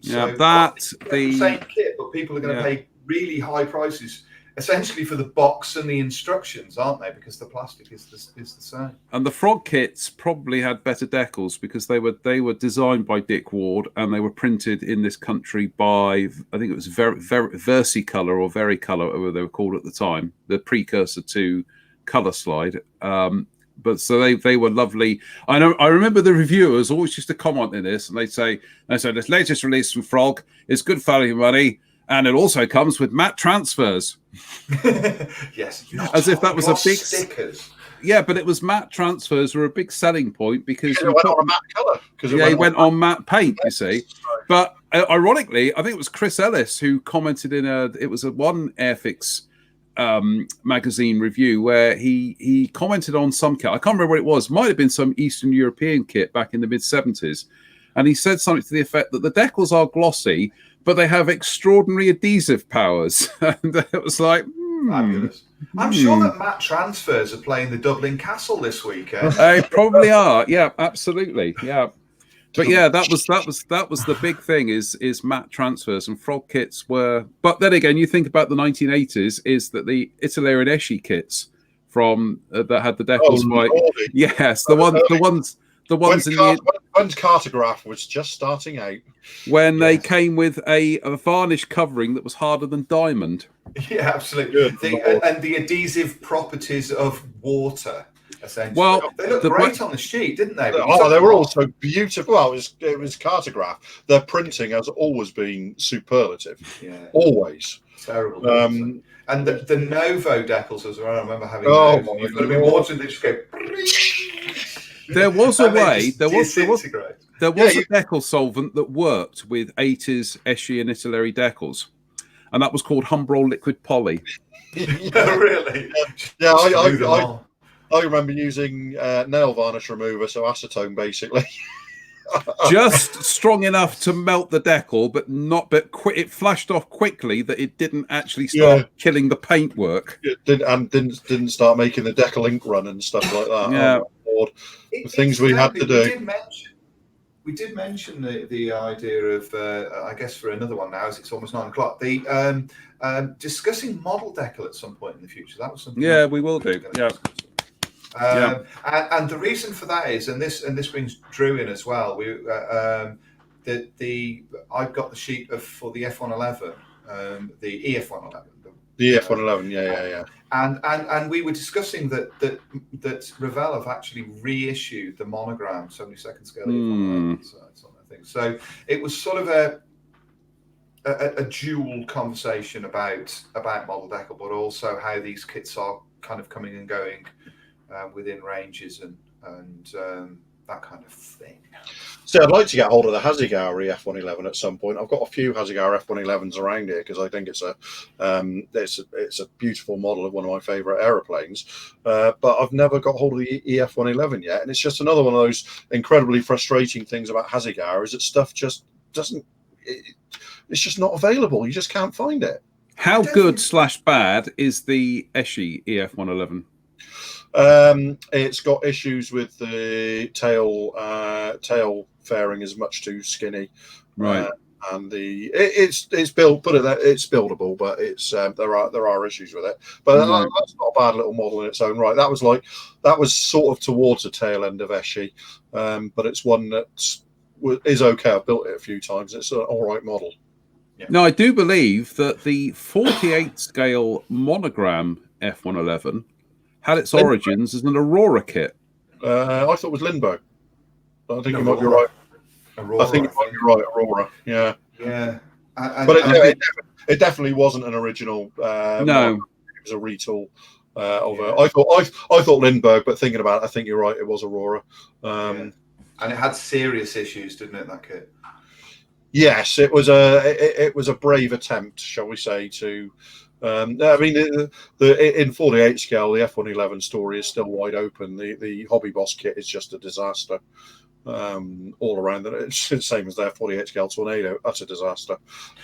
S2: The
S3: same kit, but people are going to pay really high prices, essentially for the box and the instructions, aren't they? Because the plastic is the same.
S1: And the Frog kits probably had better decals because they were designed by Dick Ward and they were printed in this country by, I think it was Versicolor or Vericolor, whatever they were called at the time, the precursor to Color Slide. But so they were lovely. I remember the reviewers always used to comment in this, and they'd say, this latest release from Frog is good value money, and it also comes with matte transfers.
S3: Yes,
S1: as if that was a big
S3: stickers.
S1: Yeah, but it was matte transfers were a big selling point because
S2: it went on a matte color.
S1: It went on matte paint. You see, but ironically, I think it was Chris Ellis who commented in it was a one Airfix magazine review where he commented on some kit. I can't remember what it was. Might have been some Eastern European kit back in the mid-70s, and he said something to the effect that the decals are glossy, but they have extraordinary adhesive powers. And it was like,
S3: fabulous. I'm sure that matte transfers are playing the Dublin Castle this weekend.
S1: They probably are. Yeah, absolutely. Yeah. But yeah, that was the big thing is matte transfers, and Frog kits were. But then again, you think about the 1980s, is that the Italia and Eschi kits from that had the decals yes, the ones in the
S2: when Cartograph was just starting out,
S1: when they came with a varnish covering that was harder than diamond.
S3: Yeah, absolutely. And the adhesive properties of water. Essentially.
S1: Well,
S3: they looked great on the sheet, didn't they?
S2: They were also beautiful. Well, it was Cartograph. Their printing has always been superlative.
S3: Yeah,
S2: always
S3: terrible. And the Novo decals as well. I remember having. You've got to be watching. They just go.
S1: There was a way. There was a
S3: Yeah,
S1: decal solvent that worked with 80s Eschi and Italeri decals, and that was called Humbrol Liquid Poly.
S3: Yeah, really?
S2: Yeah, I remember using nail varnish remover, so acetone basically.
S1: Just strong enough to melt the decal, but it flashed off quickly that it didn't actually start killing the paintwork.
S2: It didn't start making the decal ink run and stuff like that.
S1: Yeah.
S2: Oh, the things we had to do.
S3: We did mention the idea of, I guess for another one now, as it's almost 9 o'clock, the discussing model decal at some point in the future. That was something.
S1: Yeah, we will do. Yeah.
S3: And the reason for that is, and this brings Drew in as well. I've got the sheet for the F111, the EF111,
S2: The EF111, yeah.
S3: And we were discussing that Revell have actually reissued the monogram 72nd scale EF111. So it was sort of a dual conversation about model decal, but also how these kits are kind of coming and going within ranges and that kind of thing.
S2: So I'd like to get hold of the Hasegawa F111 at some point. I've got a few Hasegawa F111s around here because I think it's a beautiful model of one of my favourite aeroplanes. But I've never got hold of the EF111 yet, and it's just another one of those incredibly frustrating things about Hasegawa is that stuff just doesn't. It's just not available. You just can't find it.
S1: How good/bad is the Eshi EF111?
S2: It's got issues with the tail fairing is much too skinny,
S1: right?
S2: And it's built. Put it that it's buildable, but it's there are issues with it. But that's not a bad little model in its own right. That was sort of towards the tail end of Eshi, but it's one that is okay. I've built it a few times. It's an all right model.
S1: Yeah. Now I do believe that the 48 scale monogram F111 had its origins as an Aurora kit.
S2: I thought it was Lindbergh. I think you might be right.
S3: Aurora,
S2: I think you might be right, Aurora. Yeah.
S3: Yeah.
S2: But it definitely wasn't an original.
S1: No.
S2: It was a retool of I thought Lindbergh, but thinking about it, I think you're right. It was Aurora.
S3: And it had serious issues, didn't it? That kit.
S2: Yes, it was a brave attempt, shall we say, to. I mean, in 48 scale, the F111 story is still wide open. The Hobby Boss kit is just a disaster all around. It's the same as their 48 scale Tornado. That's a disaster.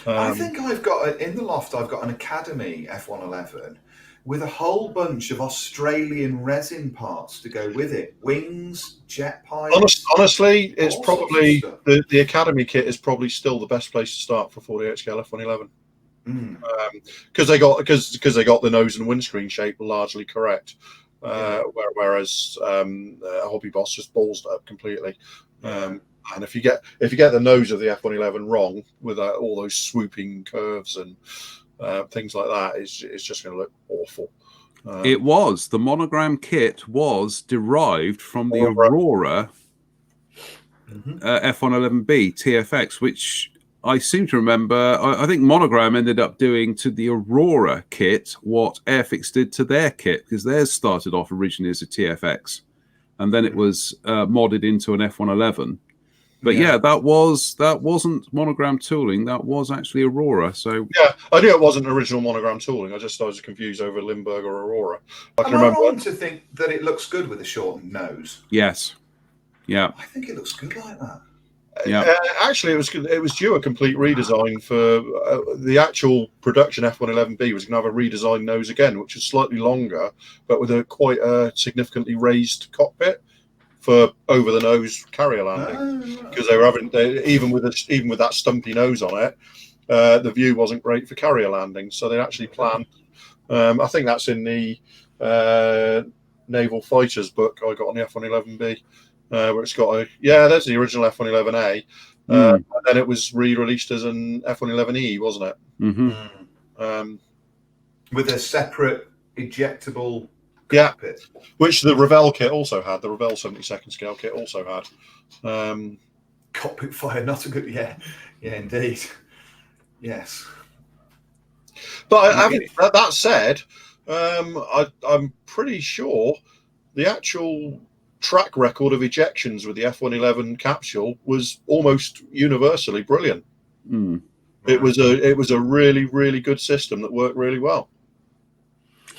S3: I think I've got in the loft. I've got an Academy F111 with a whole bunch of Australian resin parts to go with it. Wings, jet pipes.
S2: Honestly, it's probably the Academy kit is probably still the best place to start for 48 scale F111. Because they got the nose and windscreen shape largely correct, whereas Hobby Boss just balls it up completely. And if you get the nose of the F111 wrong with all those swooping curves and things like that, it's just going to look awful.
S1: The monogram kit was derived from the Aurora F111B TFX, which I seem to remember. I think Monogram ended up doing to the Aurora kit what Airfix did to their kit, because theirs started off originally as a TFX, and then it was modded into an F111. But that wasn't Monogram tooling. That was actually Aurora. So
S2: I knew it wasn't original Monogram tooling. I was confused over Lindbergh or Aurora.
S3: Am I wrong to think that it looks good with a shortened nose?
S1: Yes. Yeah.
S3: I think it looks good like that.
S1: Yeah.
S2: Actually, it was due a complete redesign for the actual production F111B was going to have a redesigned nose again, which is slightly longer, but with quite a significantly raised cockpit for over the nose carrier landing, because even with that stumpy nose on it, the view wasn't great for carrier landing. So they actually planned. I think that's in the Naval Fighters book I got on the F111B. Where it's got there's the original F111A, and then it was re-released as an F111E, wasn't it?
S1: Mm-hmm.
S2: With
S3: a separate ejectable
S2: cockpit, which the Revell kit also had. The Revell 72nd scale kit also had.
S3: Cockpit fire, not a good. Yeah, indeed. Yes,
S2: but that said, I'm pretty sure the actual track record of ejections with the F111 capsule was almost universally brilliant. It was a really, really good system that worked really well.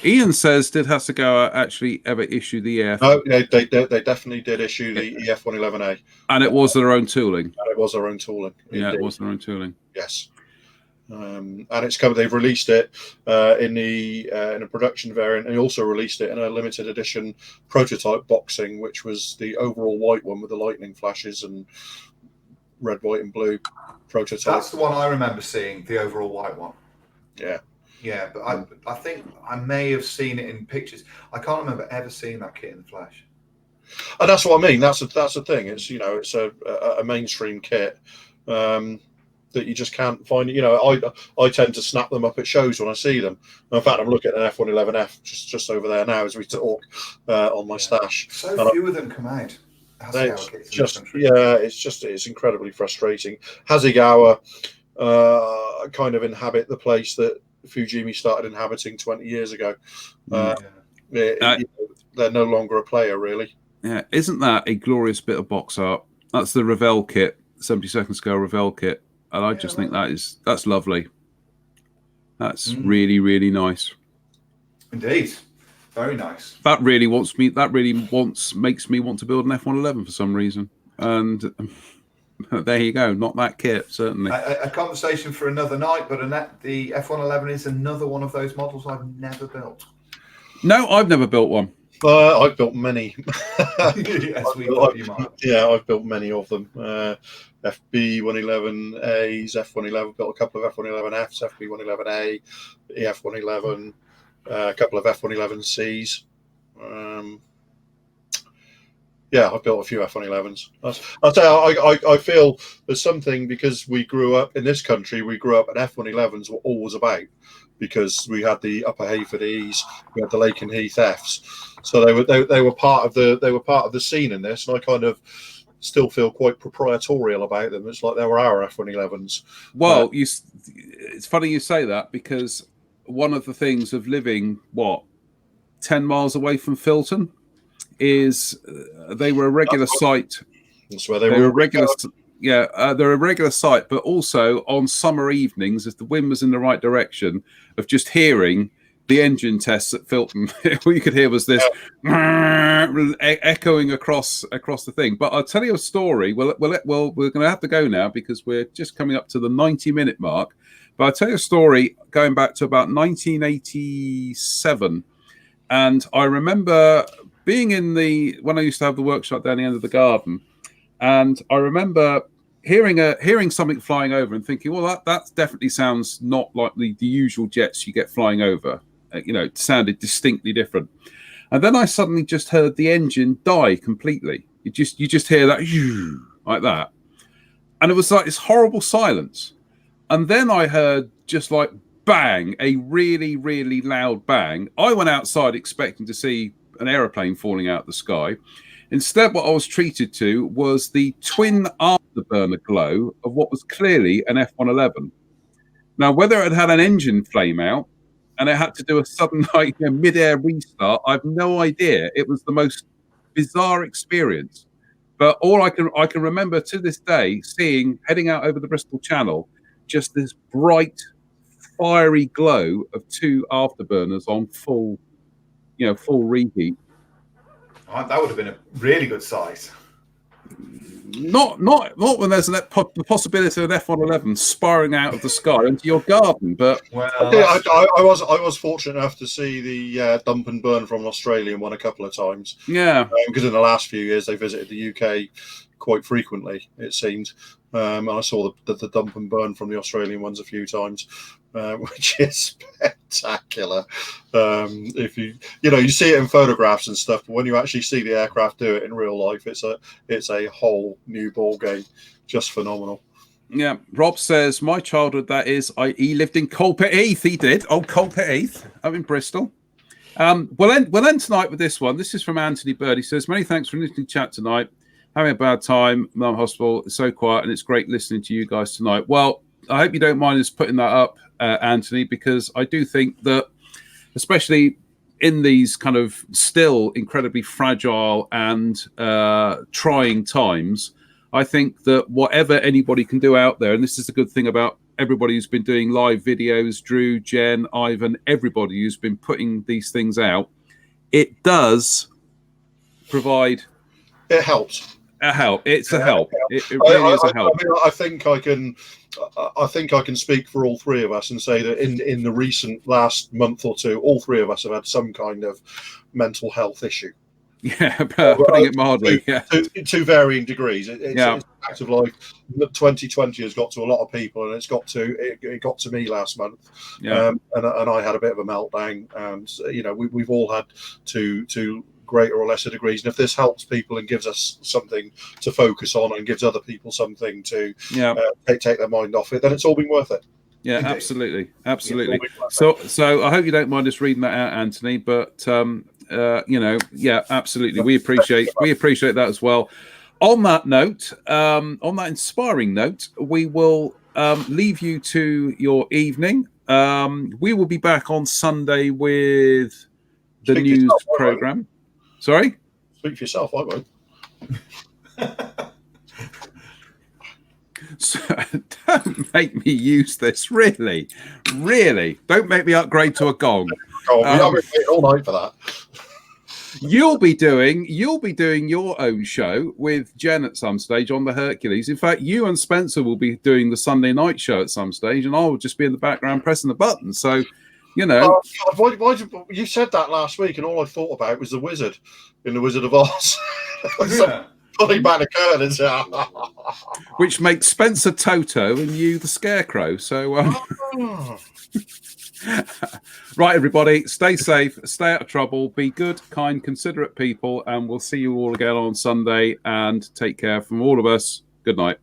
S1: Ian says, did Hasegawa actually ever issue the EF?
S2: No, they definitely did issue the EF111A.
S1: And it was their own tooling?
S2: And it was their own tooling.
S1: Yeah, it was their own tooling.
S2: Yes. And it's come. They've released it in a production variant, and they also released it in a limited edition prototype boxing, which was the overall white one with the lightning flashes and red, white, and blue prototype.
S3: That's the one I remember seeing, the overall white one.
S2: Yeah,
S3: but I think I may have seen it in pictures. I can't remember ever seeing that kit in the flesh.
S2: And that's what I mean. That's the thing. It's it's a mainstream kit. that you just can't find. You know, I tend to snap them up at shows when I see them. In fact, I'm looking at an F111F just over there now as we talk on my stash.
S3: So few of them come out.
S2: It's incredibly frustrating. Hasegawa kind of inhabit the place that Fujimi started inhabiting 20 years ago. They're no longer a player, really.
S1: Yeah, isn't that a glorious bit of box art? That's the Revell kit, 72nd scale Revell kit, and I just think that's lovely. That's really, really nice.
S3: Indeed, very nice.
S1: That really makes me want to build an F111 for some reason, and there you go. Not that kit, certainly.
S3: A conversation for another night, but the F111 is another one of those models I've never built.
S1: No, I've never built one.
S2: I've built many.
S3: Yes,
S2: I've built many of them. FB111As, F111, built a couple of F111Fs, FB111A, EF111, a couple of F111Cs. I've built a few F111s. I'll tell you, I feel there's something, because we grew up in this country, and F111s were always about, because we had the Upper Hayford E's, we had the Lake and Heath F's, so they were part of the scene in this, and I kind of still feel quite proprietorial about them. It's like they were our F111s.
S1: Well, it's funny you say that, because one of the things of living 10 miles away from Filton is they were a regular site.
S2: That's where they were
S1: a regular. They're a regular site, but also on summer evenings, if the wind was in the right direction, of just hearing the engine tests at Filton, all you could hear was this echoing across the thing. But I'll tell you a story. We're going to have to go now, because we're just coming up to the 90-minute mark. But I'll tell you a story going back to about 1987, and I remember being when I used to have the workshop down the end of the garden, and I remember hearing something flying over and thinking, well, that definitely sounds not like the usual jets you get flying over. It sounded distinctly different. And then I suddenly just heard the engine die completely. You just hear that like that, and it was like this horrible silence. And then I heard just like bang, a really, really loud bang. I went outside expecting to see an aeroplane falling out of the sky. Instead, what I was treated to was the twin afterburner glow of what was clearly an F111. Now, whether it had an engine flame out and it had to do a sudden mid-air restart, I've no idea. It was the most bizarre experience. But all I can remember to this day, seeing, heading out over the Bristol Channel, just this bright, fiery glow of two afterburners on full reheat.
S3: That would have been a really good sight.
S1: Not when there's the possibility of an F111 spiraling out of the sky into your garden. But
S2: I was fortunate enough to see the dump and burn from an Australian one a couple of times.
S1: Yeah,
S2: because in the last few years they visited the UK quite frequently, it seemed. And I saw the dump and burn from the Australian ones a few times, which is spectacular. If you see it in photographs and stuff, but when you actually see the aircraft do it in real life, it's a whole new ball game. Just phenomenal.
S1: Yeah, Rob says my childhood. That is, he lived in Coalpit Heath. He did. Oh, Coalpit Heath, up in Bristol. We'll end tonight with this one. This is from Anthony Bird. He says, many thanks for listening to chat tonight. Having a bad time, Mum Hospital. It's so quiet, and it's great listening to you guys tonight. Well, I hope you don't mind us putting that up, Anthony, because I do think that, especially in these kind of still incredibly fragile and trying times, I think that whatever anybody can do out there, and this is a good thing about everybody who's been doing live videos, Drew, Jen, Ivan, everybody who's been putting these things out, it does provide.
S2: It helps.
S1: A help. It's a help. It really is a help.
S2: I think I can speak for all three of us and say that in the recent last month or two, all three of us have had some kind of mental health issue.
S1: Yeah, putting it mildly.
S2: To varying degrees. It's a fact of life. 2020 has got to a lot of people, and it got to me last month. Yeah. And I had a bit of a meltdown, and we've all had to greater or lesser degrees. And if this helps people and gives us something to focus on and gives other people something to take their mind off it, then it's all been worth it.
S1: Yeah, absolutely. So I hope you don't mind us reading that out, Anthony. But absolutely, we appreciate that as well. On that note, on that inspiring note, we will leave you to your evening. We will be back on Sunday with the news program. Sorry?
S2: Speak for yourself, I won't.
S1: So, don't make me use this, really. Don't make me upgrade to a gong.
S2: I'll be all night for that.
S1: You'll be doing your own show with Jen at some stage on the Hercules. In fact, you and Spencer will be doing the Sunday night show at some stage, and I will just be in the background pressing the button. So,
S2: why you said that last week, and all I thought about was the Wizard in the Wizard of Oz. Pulling back the curtains,
S1: which makes Spencer Toto and you the Scarecrow. So, right, everybody, stay safe, stay out of trouble, be good, kind, considerate people, and we'll see you all again on Sunday. And take care from all of us. Good night.